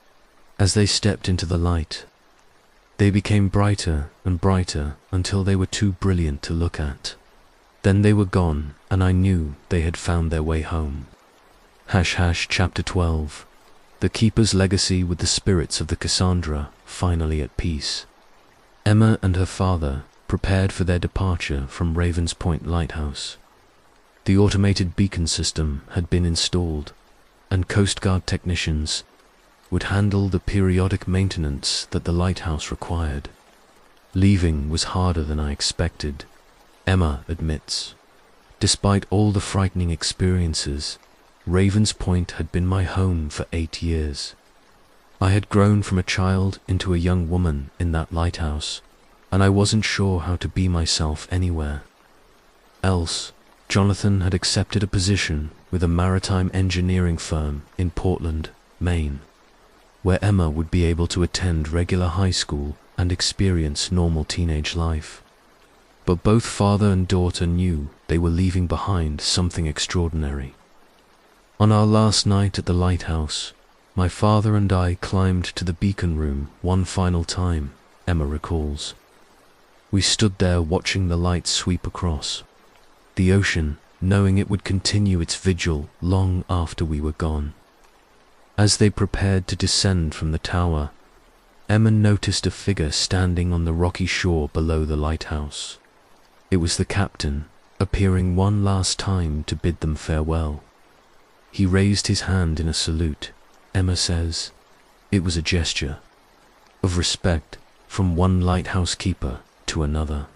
As they stepped into the light, they became brighter and brighter until they were too brilliant to look at. Then they were gone, and I knew they had found their way home. Chapter 12. The Keeper's Legacy with the Spirits of the Cassandra finally at peace. Emma and her father prepared for their departure from Ravens Point Lighthouse. The automated beacon system had been installed, and Coast Guard technicians would handle the periodic maintenance that the lighthouse required. Leaving was harder than I expected, Emma admits. Despite all the frightening experiences, Ravens Point had been my home for 8 years. I had grown from a child into a young woman in that lighthouse, and I wasn't sure how to be myself anywhere else. Jonathan had accepted a position with a maritime engineering firm in Portland, Maine, where Emma would be able to attend regular high school and experience normal teenage life. But both father and daughter knew they were leaving behind something extraordinary. On our last night at the lighthouse, my father and I climbed to the beacon room one final time, Emma recalls. We stood there watching the light sweep across the ocean, knowing it would continue its vigil long after we were gone. As they prepared to descend from the tower, Emma noticed a figure standing on the rocky shore below the lighthouse. It was the captain, appearing one last time to bid them farewell. He raised his hand in a salute, Emma says. It was a gesture of respect from one lighthouse keeper to another.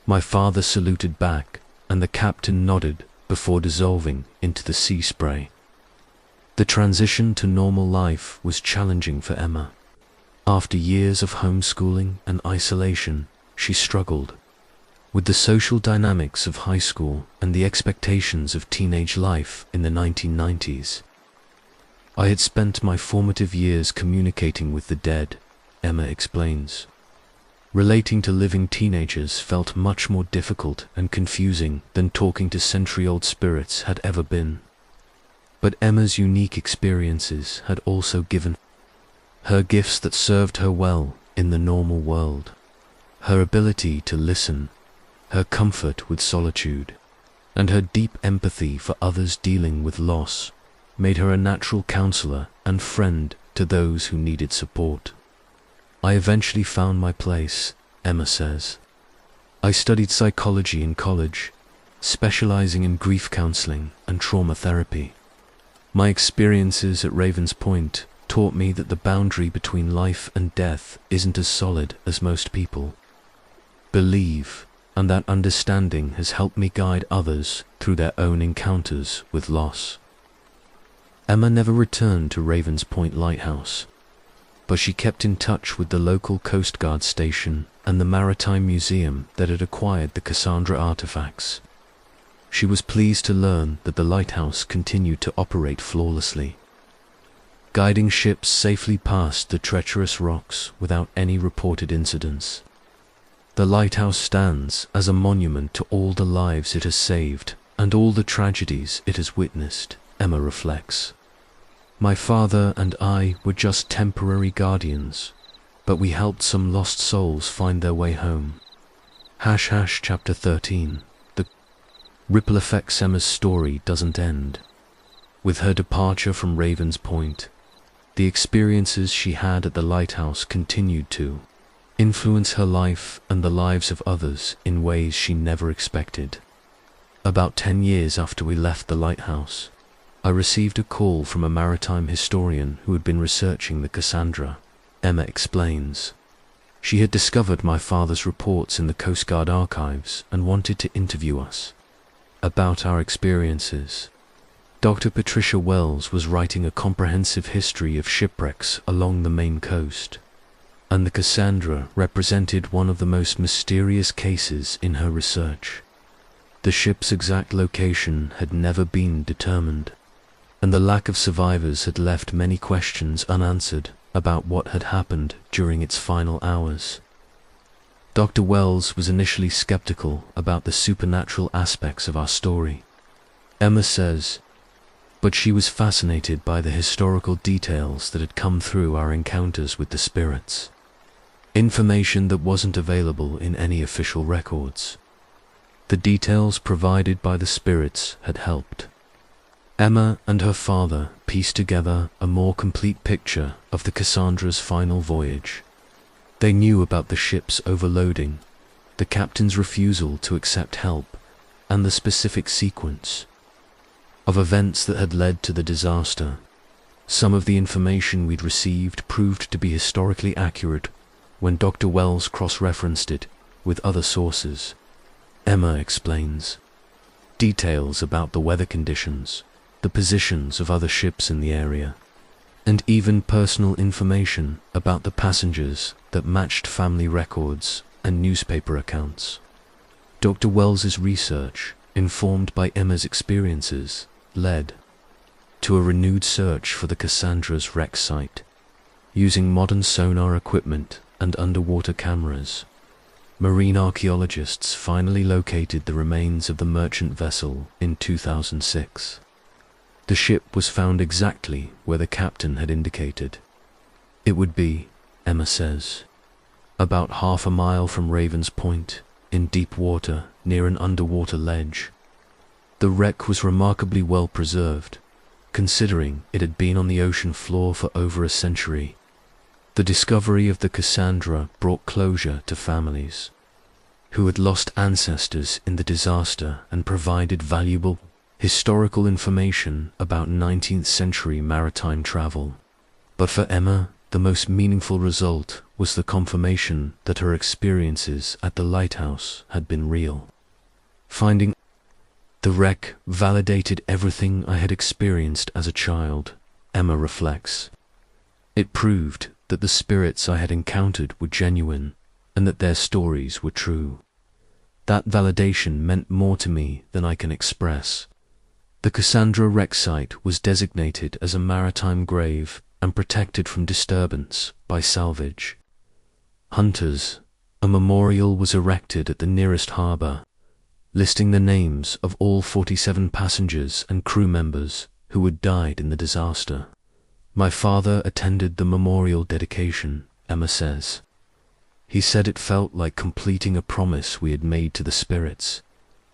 My father saluted back, and the captain nodded before dissolving into the sea spray. The transition to normal life was challenging for Emma. After years of homeschooling and isolation, she struggled with the social dynamics of high school and the expectations of teenage life in the 1990s. I had spent my formative years communicating with the dead, Emma explains. Relating to living teenagers felt much more difficult and confusing than talking to century-old spirits had ever been. But Emma's unique experiences had also given her gifts that served her well in the normal world. Her ability to listen, her comfort with solitude, and her deep empathy for others dealing with loss made her a natural counselor and friend to those who needed support. I eventually found my place, Emma says. I studied psychology in college, specializing in grief counseling and trauma therapy. My experiences at Ravens Point taught me that the boundary between life and death isn't as solid as most people believe. and that understanding has helped me guide others through their own encounters with loss. Emma never returned to Ravens Point Lighthouse, but she kept in touch with the local Coast Guard station and the Maritime Museum that had acquired the Cassandra artifacts. She was pleased to learn that the lighthouse continued to operate flawlessly, guiding ships safely past the treacherous rocks without any reported incidents. The lighthouse stands as a monument to all the lives it has saved and all the tragedies it has witnessed, Emma reflects. My father and I were just temporary guardians, but we helped some lost souls find their way home. Chapter 13. The ripple effects. Emma's story doesn't end. With her departure from Ravens Point, the experiences she had at the lighthouse continued to influence her life and the lives of others in ways she never expected. About 10 years after we left the lighthouse, I received a call from a maritime historian who had been researching the Cassandra, Emma explains. She had discovered my father's reports in the Coast Guard archives and wanted to interview us about our experiences. Dr. Patricia Wells was writing a comprehensive history of shipwrecks along the Maine coast, and the Cassandra represented one of the most mysterious cases in her research. The ship's exact location had never been determined, and the lack of survivors had left many questions unanswered about what had happened during its final hours. Dr. Wells was initially skeptical about the supernatural aspects of our story, Emma says, but she was fascinated by the historical details that had come through our encounters with the spirits, information that wasn't available in any official records. The details provided by the spirits had helped Emma and her father pieced together a more complete picture of the Cassandra's final voyage. They knew about the ship's overloading, the captain's refusal to accept help, and the specific sequence of events that had led to the disaster. Some of the information we'd received proved to be historically accurate when Dr. Wells cross-referenced it with other sources, Emma explains. Details about the weather conditions, the positions of other ships in the area, and even personal information about the passengers that matched family records and newspaper accounts. Dr. Wells's research, informed by Emma's experiences, led to a renewed search for the Cassandra's wreck site. Using modern sonar equipment and underwater cameras, marine archaeologists finally located the remains of the merchant vessel in 2006. The ship was found exactly where the captain had indicated. It would be, Emma says, about half a mile from Ravens Point, in deep water near an underwater ledge. The wreck was remarkably well preserved, considering it had been on the ocean floor for over a century. The discovery of the Cassandra brought closure to families who had lost ancestors in the disaster and provided valuable historical information about 19th century maritime travel. But for Emma, the most meaningful result was the confirmation that her experiences at the lighthouse had been real. Finding the wreck validated everything I had experienced as a child, Emma reflects. It proved that the spirits I had encountered were genuine and that their stories were true. That validation meant more to me than I can express. The Cassandra wreck site was designated as a maritime grave and protected from disturbance by salvage hunters. A memorial was erected at the nearest harbor, listing the names of all 47 passengers and crew members who had died in the disaster. My father attended the memorial dedication, Emma says. He said it felt like completing a promise we had made to the spirits,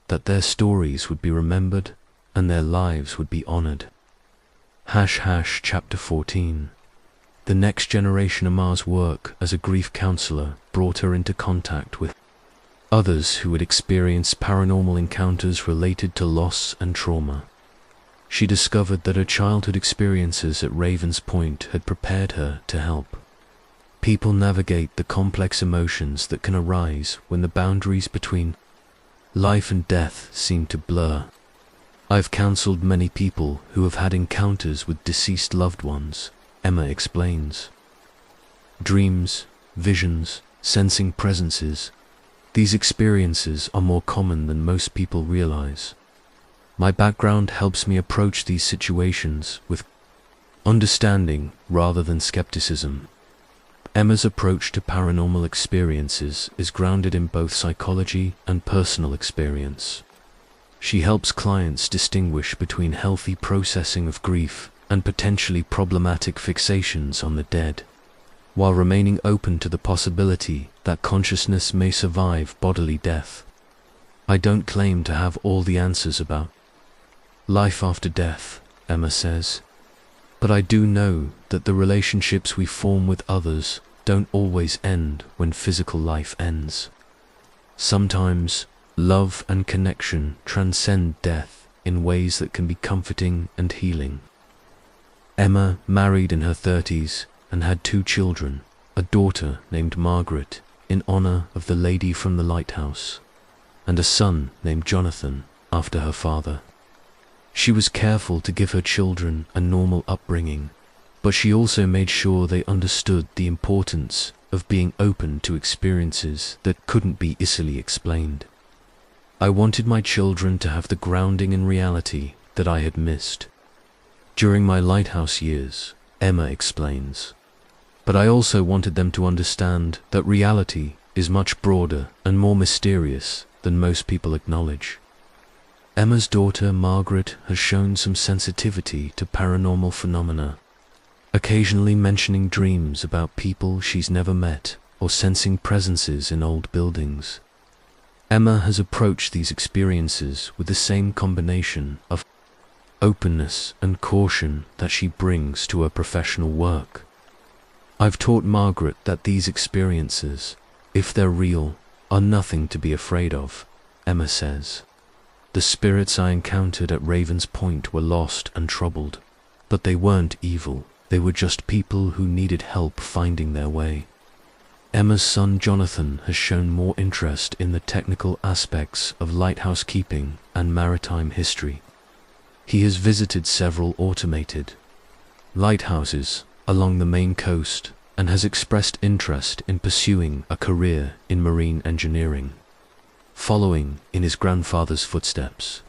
that their stories would be remembered and their lives would be honored. Chapter 14. The next generation. Emma's work as a grief counselor brought her into contact with others who had experienced paranormal encounters related to loss and trauma. She discovered that her childhood experiences at Ravens Point had prepared her to help people navigate the complex emotions that can arise when the boundaries between Life and death seem to blur. I've counseled many people who have had encounters with deceased loved ones, Emma explains. Dreams, visions, sensing presences. These experiences are more common than most people realize. My background helps me approach these situations with understanding rather than skepticism. Emma's approach to paranormal experiences is grounded in both psychology and personal experience. She helps clients distinguish between healthy processing of grief and potentially problematic fixations on the dead, while remaining open to the possibility that consciousness may survive bodily death. I don't claim to have all the answers about life after death, Emma says, but I do know that the relationships we form with others don't always end when physical life ends. Sometimes, love and connection transcend death in ways that can be comforting and healing. Emma married in her 30s and had 2 children, a daughter named Margaret, in honor of the lady from the lighthouse, and a son named Jonathan, after her father. She was careful to give her children a normal upbringing, but she also made sure they understood the importance of being open to experiences that couldn't be easily explained. I wanted my children to have the grounding in reality that I had missed during my lighthouse years, Emma explains. But I also wanted them to understand that reality is much broader and more mysterious than most people acknowledge. Emma's daughter Margaret has shown some sensitivity to paranormal phenomena, occasionally mentioning dreams about people she's never met or sensing presences in old buildings. Emma has approached these experiences with the same combination of openness and caution that she brings to her professional work. I've taught Margaret that these experiences, if they're real, are nothing to be afraid of, Emma says. The spirits I encountered at Raven's Point were lost and troubled, but they weren't evil. They were just people who needed help finding their way. Emma's son Jonathan has shown more interest in the technical aspects of lighthouse keeping and maritime history. He has visited several automated lighthouses along the main coast and has expressed interest in pursuing a career in marine engineering, following in his grandfather's footsteps.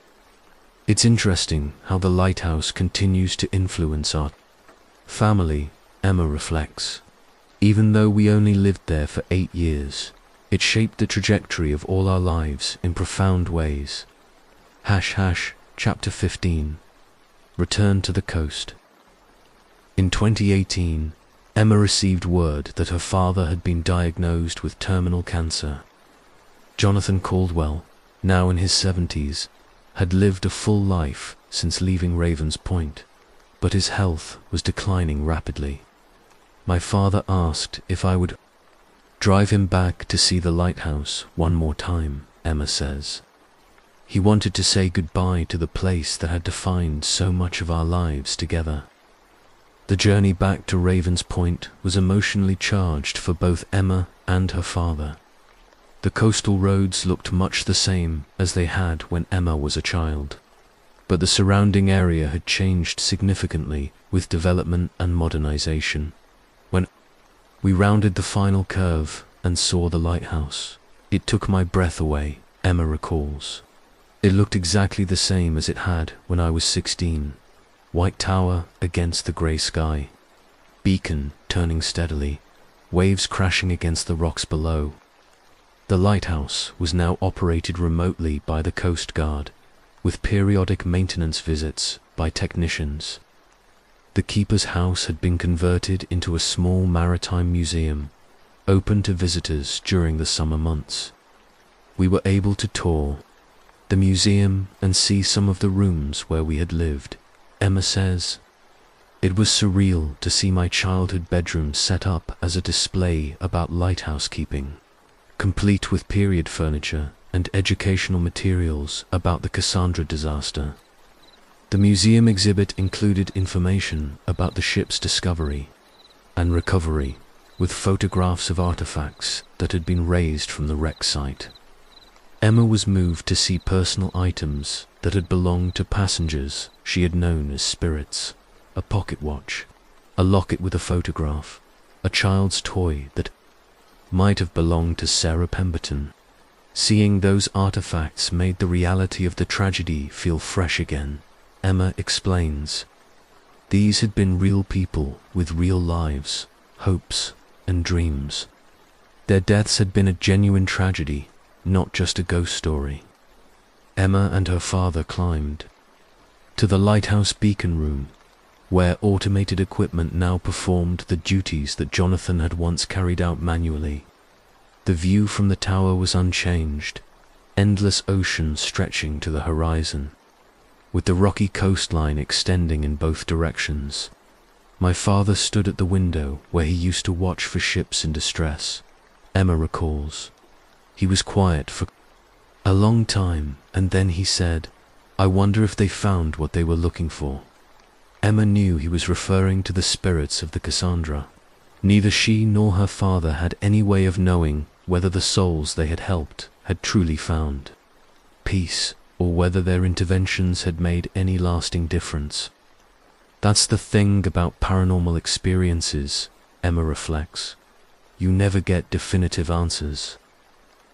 It's interesting how the lighthouse continues to influence our family, Emma reflects. Even though we only lived there for 8 years, it shaped the trajectory of all our lives in profound ways. Chapter 15. Return to the coast. In 2018, Emma received word that her father had been diagnosed with terminal cancer. Jonathan Caldwell, now in his 70s, had lived a full life since leaving Ravens Point, but his health was declining rapidly. My father asked if I would drive him back to see the lighthouse one more time, Emma says. He wanted to say goodbye to the place that had defined so much of our lives together. The journey back to Ravens Point was emotionally charged for both Emma and her father. The coastal roads looked much the same as they had when Emma was a child, but the surrounding area had changed significantly with development and modernization. When we rounded the final curve and saw the lighthouse, it took my breath away, Emma recalls. It looked exactly the same as it had when I was 16. White tower against the grey sky, beacon turning steadily, waves crashing against the rocks below. The lighthouse was now operated remotely by the Coast Guard, with periodic maintenance visits by technicians. The keeper's house had been converted into a small maritime museum, open to visitors during the summer months. We were able to tour the museum and see some of the rooms where we had lived, Emma says. It was surreal to see my childhood bedroom set up as a display about lighthouse keeping, complete with period furniture and educational materials about the Cassandra disaster. The museum exhibit included information about the ship's discovery and recovery, with photographs of artifacts that had been raised from the wreck site. Emma was moved to see personal items that had belonged to passengers she had known as spirits. A pocket watch, a locket with a photograph, a child's toy that might have belonged to Sarah Pemberton. Seeing those artifacts made the reality of the tragedy feel fresh again. Emma explains, these had been real people with real lives, hopes, and dreams. Their deaths had been a genuine tragedy, not just a ghost story. Emma and her father climbed to the lighthouse beacon room, where automated equipment now performed the duties that Jonathan had once carried out manually. The view from the tower was unchanged, endless ocean stretching to the horizon, with the rocky coastline extending in both directions. My father stood at the window where he used to watch for ships in distress, Emma recalls. He was quiet for a long time, and then he said, "I wonder if they found what they were looking for." Emma knew he was referring to the spirits of the Cassandra. Neither she nor her father had any way of knowing whether the souls they had helped had truly found peace, or whether their interventions had made any lasting difference. That's the thing about paranormal experiences, Emma reflects. You never get definitive answers.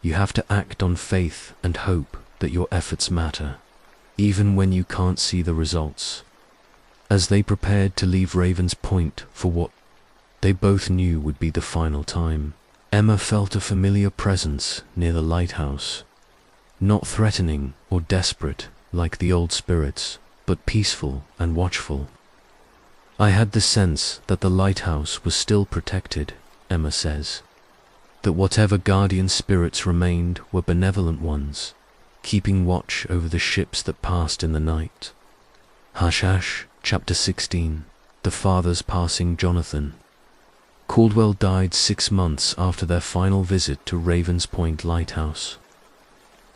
You have to act on faith and hope that your efforts matter, even when you can't see the results. As they prepared to leave Ravens Point for what they both knew would be the final time, Emma felt a familiar presence near the lighthouse. Not threatening or desperate like the old spirits, but peaceful and watchful. I had the sense that the lighthouse was still protected, Emma says. That whatever guardian spirits remained were benevolent ones, keeping watch over the ships that passed in the night. Hush Hush, Chapter 16, The Father's Passing Jonathan. Caldwell died 6 months after their final visit to Ravens Point Lighthouse.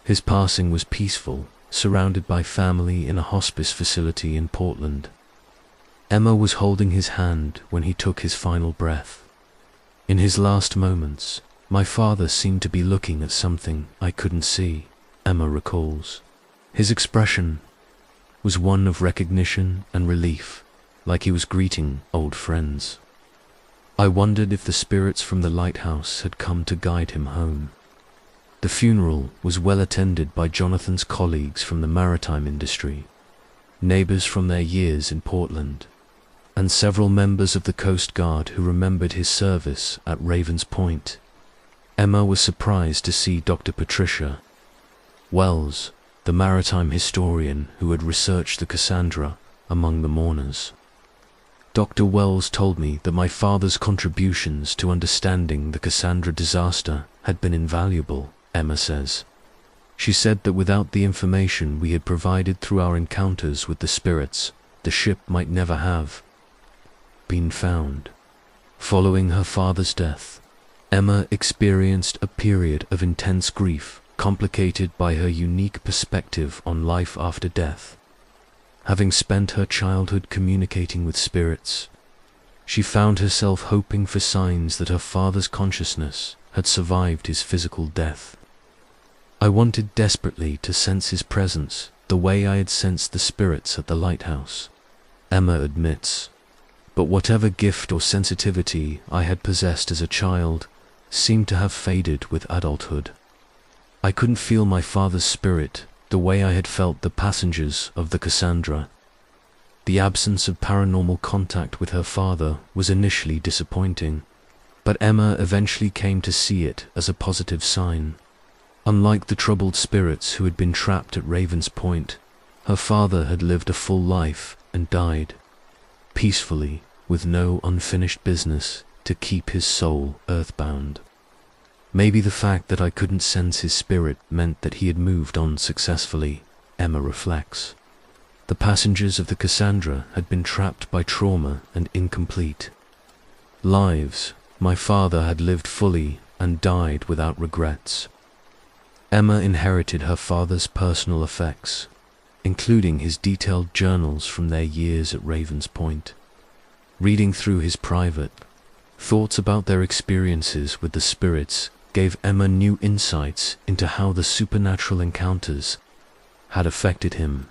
His passing was peaceful, surrounded by family in a hospice facility in Portland. Emma was holding his hand when he took his final breath. In his last moments, my father seemed to be looking at something I couldn't see, Emma recalls. His expression was one of recognition and relief, like he was greeting old friends. I wondered if the spirits from the lighthouse had come to guide him home. The funeral was well attended by Jonathan's colleagues from the maritime industry, neighbors from their years in Portland, and several members of the Coast Guard who remembered his service at Ravens Point. Emma was surprised to see Dr. Patricia Wells, the maritime historian who had researched the Cassandra, among the mourners. Dr. Wells told me that my father's contributions to understanding the Cassandra disaster had been invaluable, Emma says. She said that without the information we had provided through our encounters with the spirits, the ship might never have been found. Following her father's death, Emma experienced a period of intense grief, complicated by her unique perspective on life after death. Having spent her childhood communicating with spirits, she found herself hoping for signs that her father's consciousness had survived his physical death. I wanted desperately to sense his presence the way I had sensed the spirits at the lighthouse, Emma admits. But whatever gift or sensitivity I had possessed as a child seemed to have faded with adulthood. I couldn't feel my father's spirit the way I had felt the passengers of the Cassandra. The absence of paranormal contact with her father was initially disappointing, but Emma eventually came to see it as a positive sign. Unlike the troubled spirits who had been trapped at Ravens Point, her father had lived a full life and died peacefully, with no unfinished business to keep his soul earthbound. Maybe the fact that I couldn't sense his spirit meant that he had moved on successfully, Emma reflects. The passengers of the Cassandra had been trapped by trauma and incomplete lives. My father had lived fully and died without regrets. Emma inherited her father's personal effects, including his detailed journals from their years at Ravens Point. Reading through his private thoughts about their experiences with the spirits gave Emma new insights into how the supernatural encounters had affected him.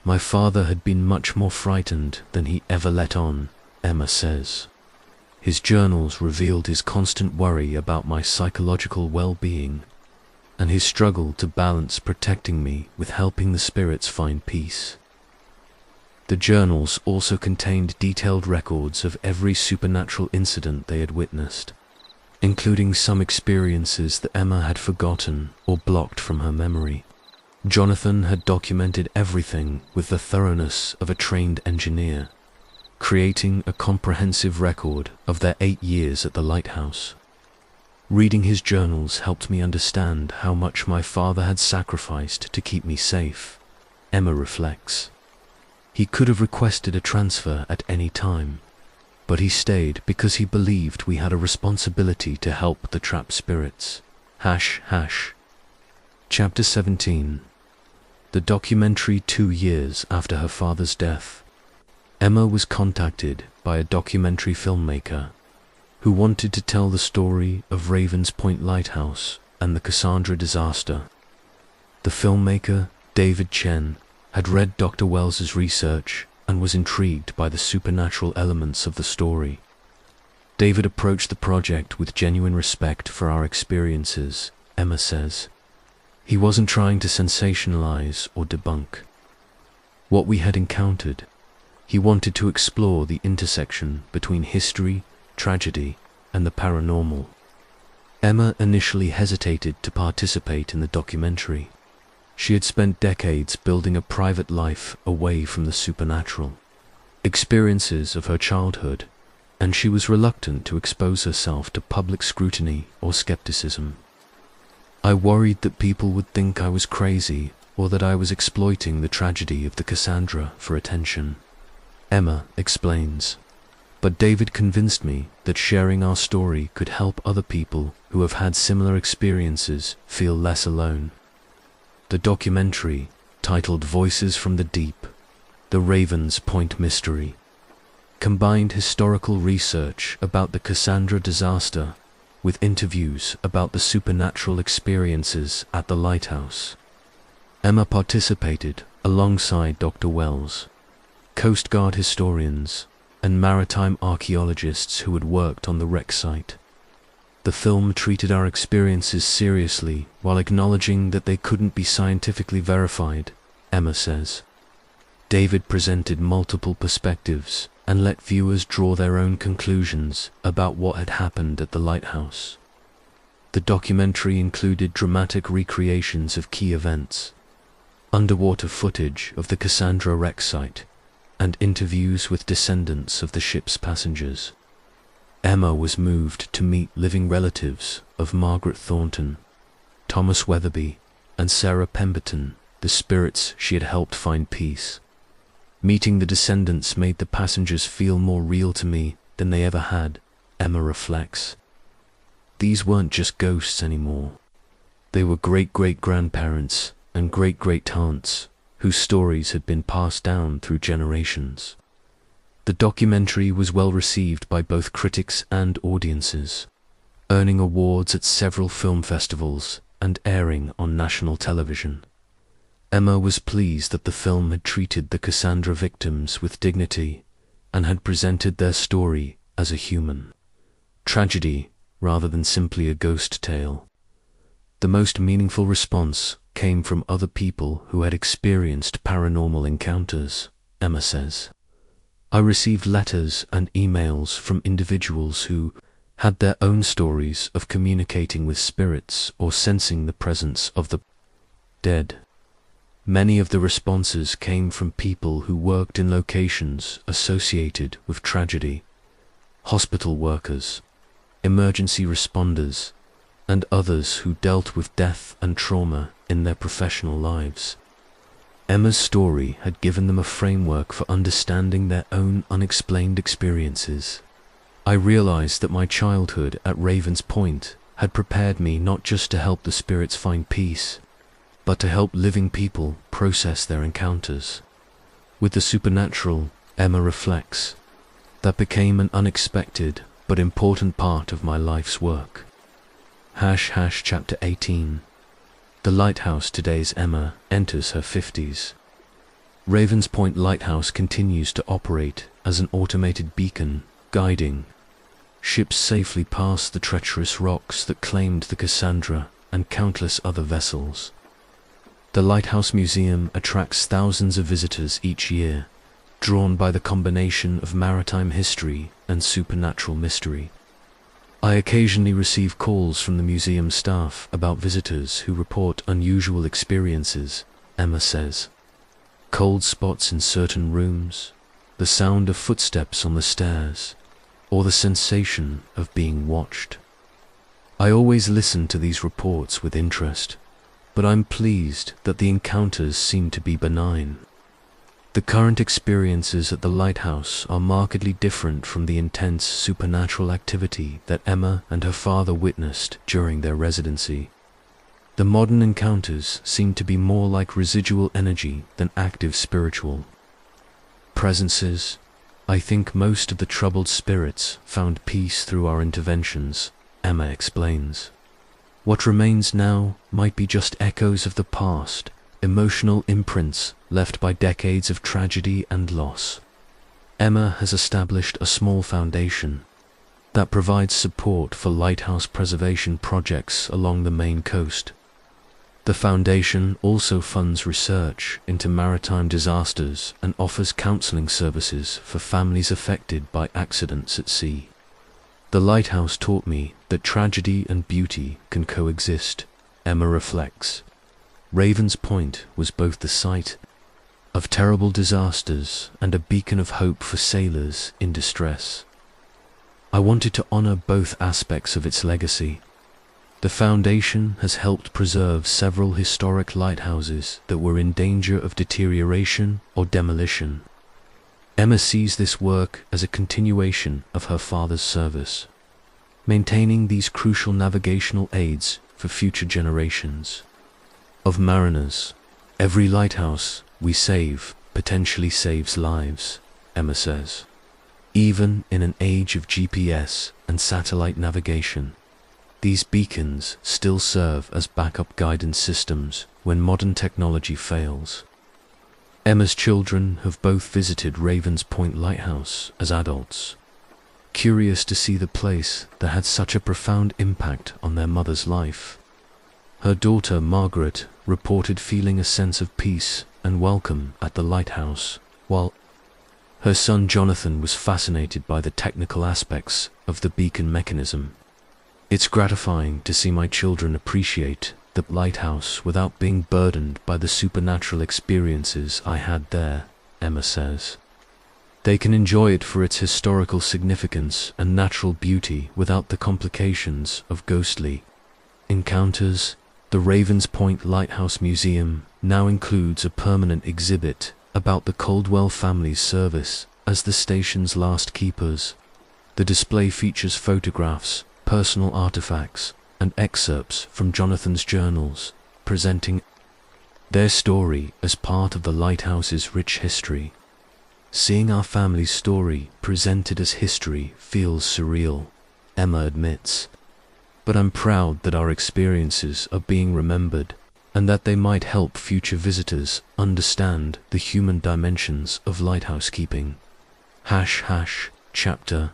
My father had been much more frightened than he ever let on, Emma says. His journals revealed his constant worry about my psychological well-being and his struggle to balance protecting me with helping the spirits find peace. The journals also contained detailed records of every supernatural incident they had witnessed, including some experiences that Emma had forgotten or blocked from her memory. Jonathan had documented everything with the thoroughness of a trained engineer, creating a comprehensive record of their 8 years at the lighthouse. Reading his journals helped me understand how much my father had sacrificed to keep me safe, Emma reflects. He could have requested a transfer at any time, but he stayed because he believed we had a responsibility to help the trapped spirits. Chapter 17. The documentary 2 years after her father's death. Emma was contacted by a documentary filmmaker who wanted to tell the story of Ravens Point Lighthouse and the Cassandra disaster. The filmmaker, David Chen, had read Dr. Wells's research and was intrigued by the supernatural elements of the story. David approached the project with genuine respect for our experiences, Emma says. He wasn't trying to sensationalize or debunk what we had encountered. He wanted to explore the intersection between history, tragedy, and the paranormal. Emma initially hesitated to participate in the documentary. She had spent decades building a private life away from the supernatural experiences of her childhood, and she was reluctant to expose herself to public scrutiny or skepticism. I worried that people would think I was crazy or that I was exploiting the tragedy of the Cassandra for attention, Emma explains. But David convinced me that sharing our story could help other people who have had similar experiences feel less alone. The documentary, titled Voices from the Deep, The Ravens Point Mystery, combined historical research about the Cassandra disaster with interviews about the supernatural experiences at the lighthouse. Emma participated alongside Dr. Wells, Coast Guard historians, and maritime archaeologists who had worked on the wreck site. The film treated our experiences seriously while acknowledging that they couldn't be scientifically verified, Emma says. David presented multiple perspectives and let viewers draw their own conclusions about what had happened at the lighthouse. The documentary included dramatic recreations of key events, underwater footage of the Cassandra wreck site, and interviews with descendants of the ship's passengers. Emma was moved to meet living relatives of Margaret Thornton, Thomas Weatherby, and Sarah Pemberton, the spirits she had helped find peace. Meeting the descendants made the passengers feel more real to me than they ever had, Emma reflects. These weren't just ghosts anymore. They were great-great-grandparents and great-great-aunts whose stories had been passed down through generations. The documentary was well received by both critics and audiences, earning awards at several film festivals and airing on national television. Emma was pleased that the film had treated the Cassandra victims with dignity and had presented their story as a human tragedy rather than simply a ghost tale. The most meaningful response came from other people who had experienced paranormal encounters, Emma says. I received letters and emails from individuals who had their own stories of communicating with spirits or sensing the presence of the dead. Many of the responses came from people who worked in locations associated with tragedy, hospital workers, emergency responders, and others who dealt with death and trauma in their professional lives. Emma's story had given them a framework for understanding their own unexplained experiences. I realized that my childhood at Ravens Point had prepared me not just to help the spirits find peace, but to help living people process their encounters. With the supernatural, Emma reflects, that became an unexpected but important part of my life's work. Chapter 18. The lighthouse. Today's Emma enters her 50s. Ravens Point Lighthouse continues to operate as an automated beacon, guiding ships safely past the treacherous rocks that claimed the Cassandra and countless other vessels. The Lighthouse Museum attracts thousands of visitors each year, drawn by the combination of maritime history and supernatural mystery. I occasionally receive calls from the museum staff about visitors who report unusual experiences, Emma says. Cold spots in certain rooms, the sound of footsteps on the stairs, or the sensation of being watched. I always listen to these reports with interest, but I'm pleased that the encounters seem to be benign. The current experiences at the lighthouse are markedly different from the intense supernatural activity that Emma and her father witnessed during their residency. The modern encounters seem to be more like residual energy than active spiritual presences. I think most of the troubled spirits found peace through our interventions, Emma explains. What remains now might be just echoes of the past, emotional imprints left by decades of tragedy and loss. Emma has established a small foundation that provides support for lighthouse preservation projects along the main coast. The foundation also funds research into maritime disasters and offers counseling services for families affected by accidents at sea. The lighthouse taught me that tragedy and beauty can coexist, Emma reflects. Ravens Point was both the site of terrible disasters and a beacon of hope for sailors in distress. I wanted to honor both aspects of its legacy. The foundation has helped preserve several historic lighthouses that were in danger of deterioration or demolition. Emma sees this work as a continuation of her father's service, maintaining these crucial navigational aids for future generations of mariners. Every lighthouse we save potentially saves lives, Emma says. Even in an age of GPS and satellite navigation, these beacons still serve as backup guidance systems when modern technology fails. Emma's children have both visited Ravens Point Lighthouse as adults, curious to see the place that had such a profound impact on their mother's life. Her daughter Margaret reported feeling a sense of peace and welcome at the lighthouse, while her son Jonathan was fascinated by the technical aspects of the beacon mechanism. It's gratifying to see my children appreciate the lighthouse without being burdened by the supernatural experiences I had there, Emma says. They can enjoy it for its historical significance and natural beauty without the complications of ghostly encounters. The Ravens Point Lighthouse Museum now includes a permanent exhibit about the Caldwell family's service as the station's last keepers. The display features photographs, personal artifacts, and excerpts from Jonathan's journals, presenting their story as part of the lighthouse's rich history. Seeing our family's story presented as history feels surreal, Emma admits. But I'm proud that our experiences are being remembered and that they might help future visitors understand the human dimensions of lighthouse keeping. Chapter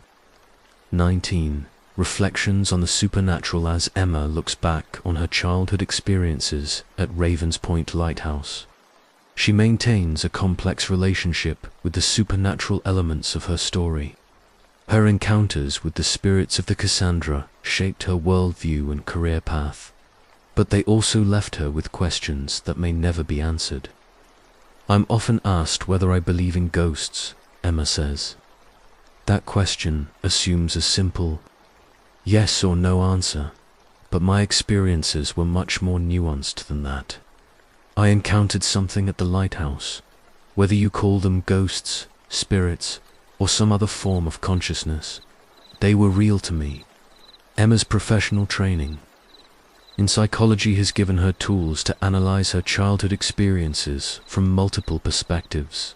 19. Reflections on the supernatural. As Emma looks back on her childhood experiences at Ravens Point Lighthouse, she maintains a complex relationship with the supernatural elements of her story. Her encounters with the spirits of the Cassandra shaped her worldview and career path, but they also left her with questions that may never be answered. I'm often asked whether I believe in ghosts, Emma says. That question assumes a simple yes or no answer, but my experiences were much more nuanced than that. I encountered something at the lighthouse, whether you call them ghosts, spirits, or some other form of consciousness. They were real to me. Emma's professional training in psychology has given her tools to analyze her childhood experiences from multiple perspectives.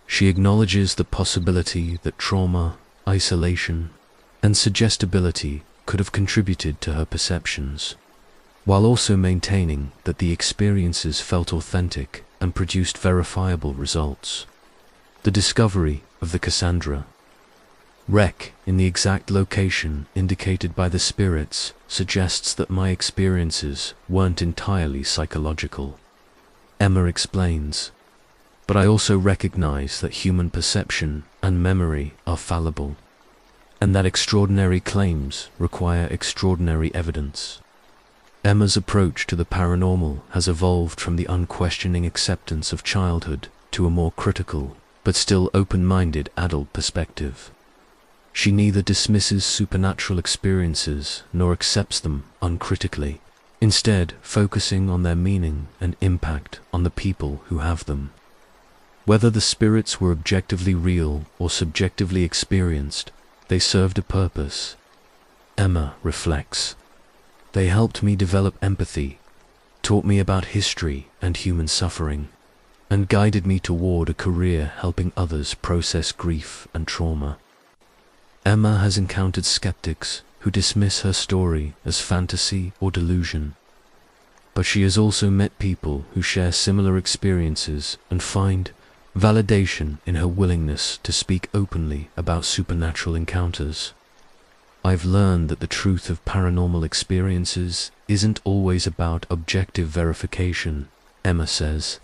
She acknowledges the possibility that trauma, isolation, and suggestibility could have contributed to her perceptions, while also maintaining that the experiences felt authentic and produced verifiable results. The discovery of the Cassandra wreck in the exact location indicated by the spirits suggests that my experiences weren't entirely psychological. Emma explains, but I also recognize that human perception and memory are fallible, and that extraordinary claims require extraordinary evidence. Emma's approach to the paranormal has evolved from the unquestioning acceptance of childhood to a more critical, but still open-minded adult perspective. She neither dismisses supernatural experiences nor accepts them uncritically, instead focusing on their meaning and impact on the people who have them. Whether the spirits were objectively real or subjectively experienced, they served a purpose. Emma reflects. They helped me develop empathy, taught me about history and human suffering, and guided me toward a career helping others process grief and trauma. Emma has encountered skeptics who dismiss her story as fantasy or delusion, but she has also met people who share similar experiences and find validation in her willingness to speak openly about supernatural encounters. I've learned that the truth of paranormal experiences isn't always about objective verification, Emma says.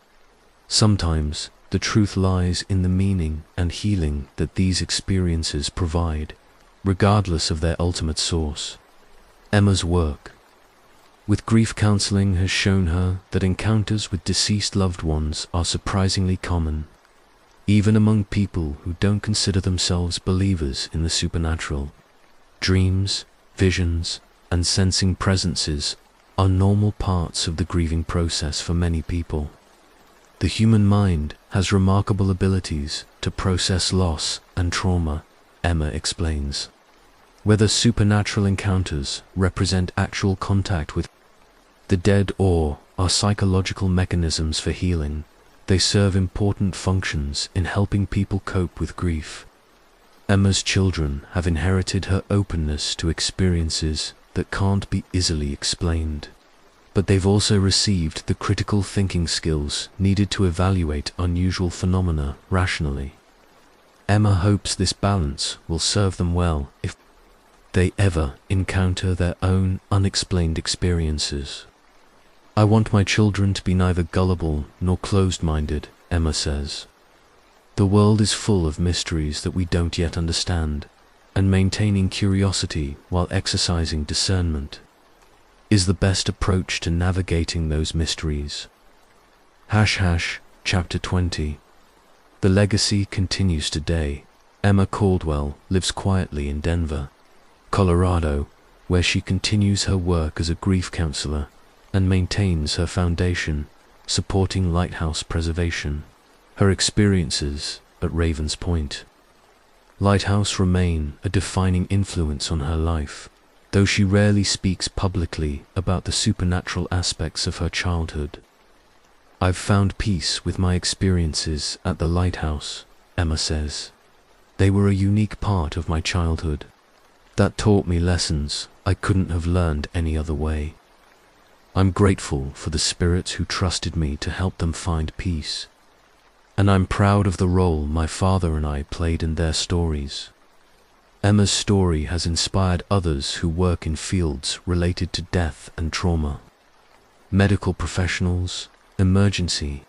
Sometimes the truth lies in the meaning and healing that these experiences provide, regardless of their ultimate source. Emma's work with grief counseling has shown her that encounters with deceased loved ones are surprisingly common, even among people who don't consider themselves believers in the supernatural. Dreams, visions, and sensing presences are normal parts of the grieving process for many people. The human mind has remarkable abilities to process loss and trauma, Emma explains. Whether supernatural encounters represent actual contact with the dead or are psychological mechanisms for healing, they serve important functions in helping people cope with grief. Emma's children have inherited her openness to experiences that can't be easily explained, but they've also received the critical thinking skills needed to evaluate unusual phenomena rationally. Emma hopes this balance will serve them well if they ever encounter their own unexplained experiences. I want my children to be neither gullible nor closed-minded, Emma says. The world is full of mysteries that we don't yet understand, and maintaining curiosity while exercising discernment is the best approach to navigating those mysteries. # Chapter 20. The legacy continues today. Emma Caldwell lives quietly in Denver, Colorado, where she continues her work as a grief counselor and maintains her foundation, supporting lighthouse preservation. Her experiences at Ravens Point Lighthouse remain a defining influence on her life, though she rarely speaks publicly about the supernatural aspects of her childhood. I've found peace with my experiences at the lighthouse, Emma says. They were a unique part of my childhood that taught me lessons I couldn't have learned any other way. I'm grateful for the spirits who trusted me to help them find peace, and I'm proud of the role my father and I played in their stories. Emma's story has inspired others who work in fields related to death and trauma. Medical professionals, emergency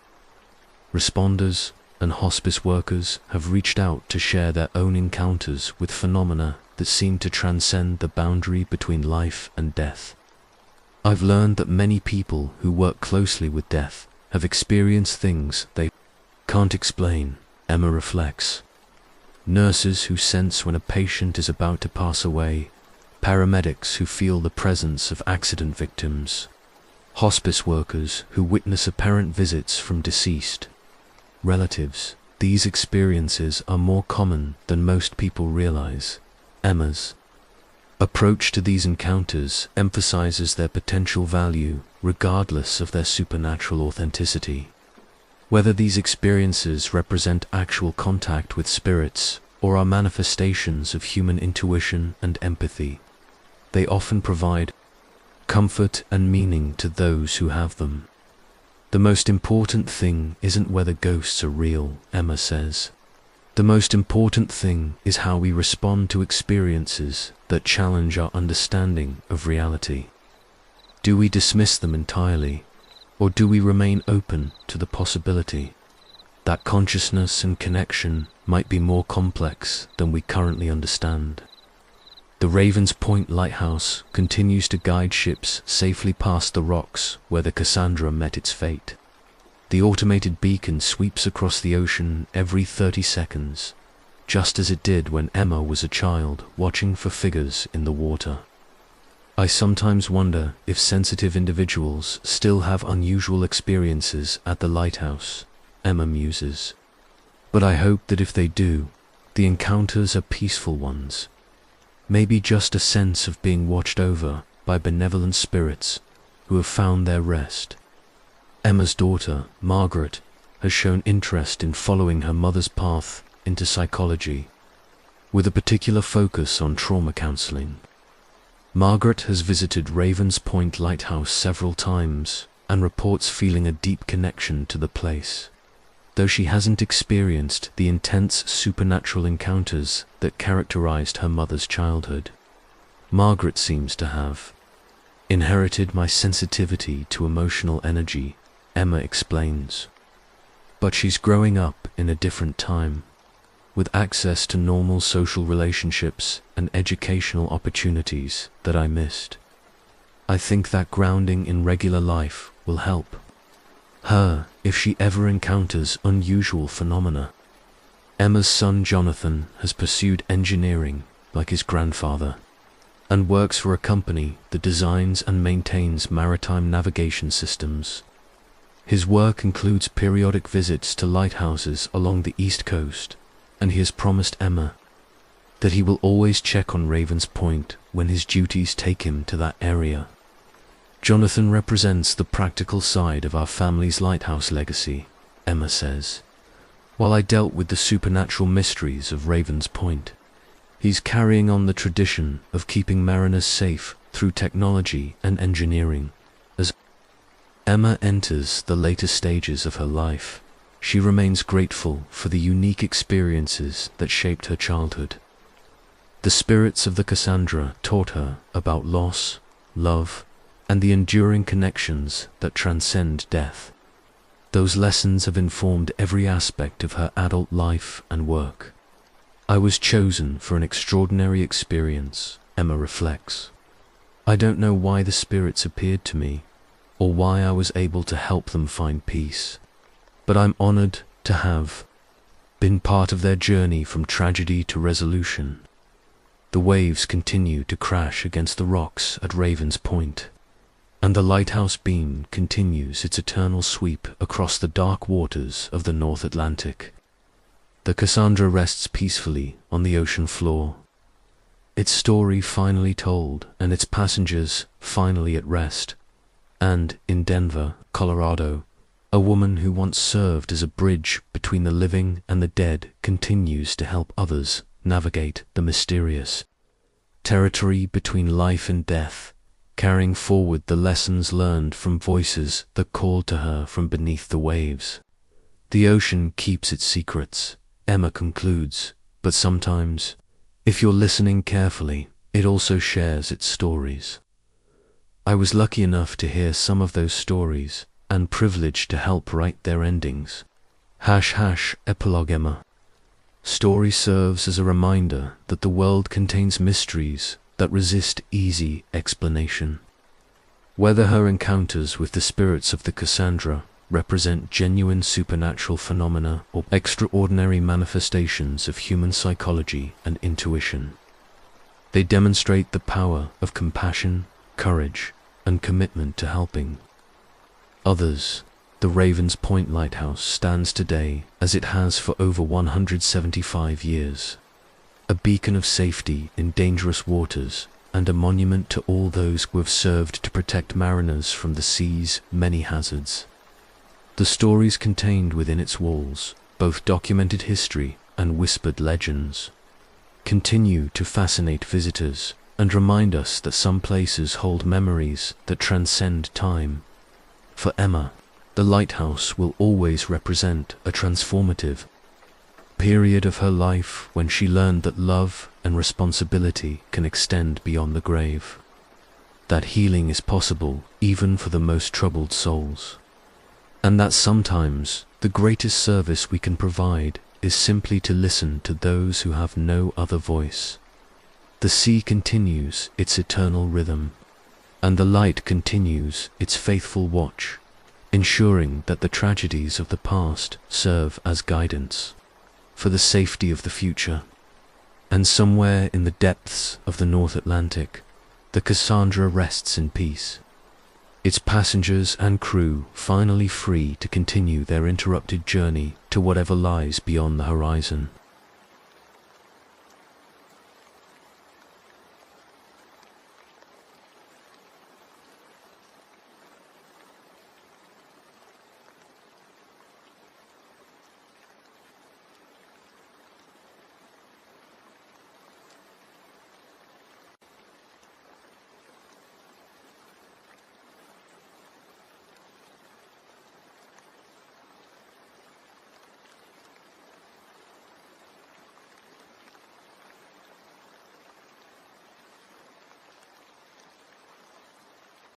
responders, and hospice workers have reached out to share their own encounters with phenomena that seem to transcend the boundary between life and death. I've learned that many people who work closely with death have experienced things they can't explain, Emma reflects. Nurses who sense when a patient is about to pass away, paramedics who feel the presence of accident victims, hospice workers who witness apparent visits from deceased relatives. These experiences are more common than most people realize. Emma's approach to these encounters emphasizes their potential value regardless of their supernatural authenticity. Whether these experiences represent actual contact with spirits or are manifestations of human intuition and empathy, they often provide comfort and meaning to those who have them. The most important thing isn't whether ghosts are real, Emma says. The most important thing is how we respond to experiences that challenge our understanding of reality. Do we dismiss them entirely, or do we remain open to the possibility that consciousness and connection might be more complex than we currently understand? The Ravens Point Lighthouse continues to guide ships safely past the rocks where the Cassandra met its fate. The automated beacon sweeps across the ocean every 30 seconds, just as it did when Emma was a child watching for figures in the water. I sometimes wonder if sensitive individuals still have unusual experiences at the lighthouse, Emma muses. But I hope that if they do, the encounters are peaceful ones. Maybe just a sense of being watched over by benevolent spirits who have found their rest. Emma's daughter, Margaret, has shown interest in following her mother's path into psychology, with a particular focus on trauma counseling. Margaret has visited Ravens Point Lighthouse several times and reports feeling a deep connection to the place, though she hasn't experienced the intense supernatural encounters that characterized her mother's childhood. Margaret seems to have inherited my sensitivity to emotional energy, Emma explains. But she's growing up in a different time, with access to normal social relationships and educational opportunities that I missed. I think that grounding in regular life will help her if she ever encounters unusual phenomena. Emma's son Jonathan has pursued engineering like his grandfather and works for a company that designs and maintains maritime navigation systems. His work includes periodic visits to lighthouses along the East Coast, and he has promised Emma that he will always check on Ravens Point when his duties take him to that area. Jonathan represents the practical side of our family's lighthouse legacy, Emma says. While I dealt with the supernatural mysteries of Ravens Point, he's carrying on the tradition of keeping mariners safe through technology and engineering. As Emma enters the later stages of her life, she remains grateful for the unique experiences that shaped her childhood. The spirits of the Cassandra taught her about loss, love, and the enduring connections that transcend death. Those lessons have informed every aspect of her adult life and work. I was chosen for an extraordinary experience, Emma reflects. I don't know why the spirits appeared to me, or why I was able to help them find peace, but I'm honored to have been part of their journey from tragedy to resolution. The waves continue to crash against the rocks at Ravens Point, and the lighthouse beam continues its eternal sweep across the dark waters of the North Atlantic. The Cassandra rests peacefully on the ocean floor, its story finally told and its passengers finally at rest. And in Denver, Colorado, a woman who once served as a bridge between the living and the dead continues to help others navigate the mysterious territory between life and death, carrying forward the lessons learned from voices that called to her from beneath the waves. The ocean keeps its secrets, Emma concludes, but sometimes, if you're listening carefully, it also shares its stories. I was lucky enough to hear some of those stories and privileged to help write their endings. Epilogue Emma. Story serves as a reminder that the world contains mysteries that resist easy explanation. Whether her encounters with the spirits of the Cassandra represent genuine supernatural phenomena or extraordinary manifestations of human psychology and intuition, they demonstrate the power of compassion, courage, and commitment to helping others. The Ravens Point Lighthouse stands today as it has for over 175 years, a beacon of safety in dangerous waters and a monument to all those who have served to protect mariners from the sea's many hazards. The stories contained within its walls, both documented history and whispered legends, continue to fascinate visitors and remind us that some places hold memories that transcend time. For Emma, the lighthouse will always represent a transformative period of her life when she learned that love and responsibility can extend beyond the grave, that healing is possible even for the most troubled souls, and that sometimes the greatest service we can provide is simply to listen to those who have no other voice. The sea continues its eternal rhythm, and the light continues its faithful watch, ensuring that the tragedies of the past serve as guidance for the safety of the future. And somewhere in the depths of the North Atlantic, the Cassandra rests in peace, its passengers and crew finally free to continue their interrupted journey to whatever lies beyond the horizon.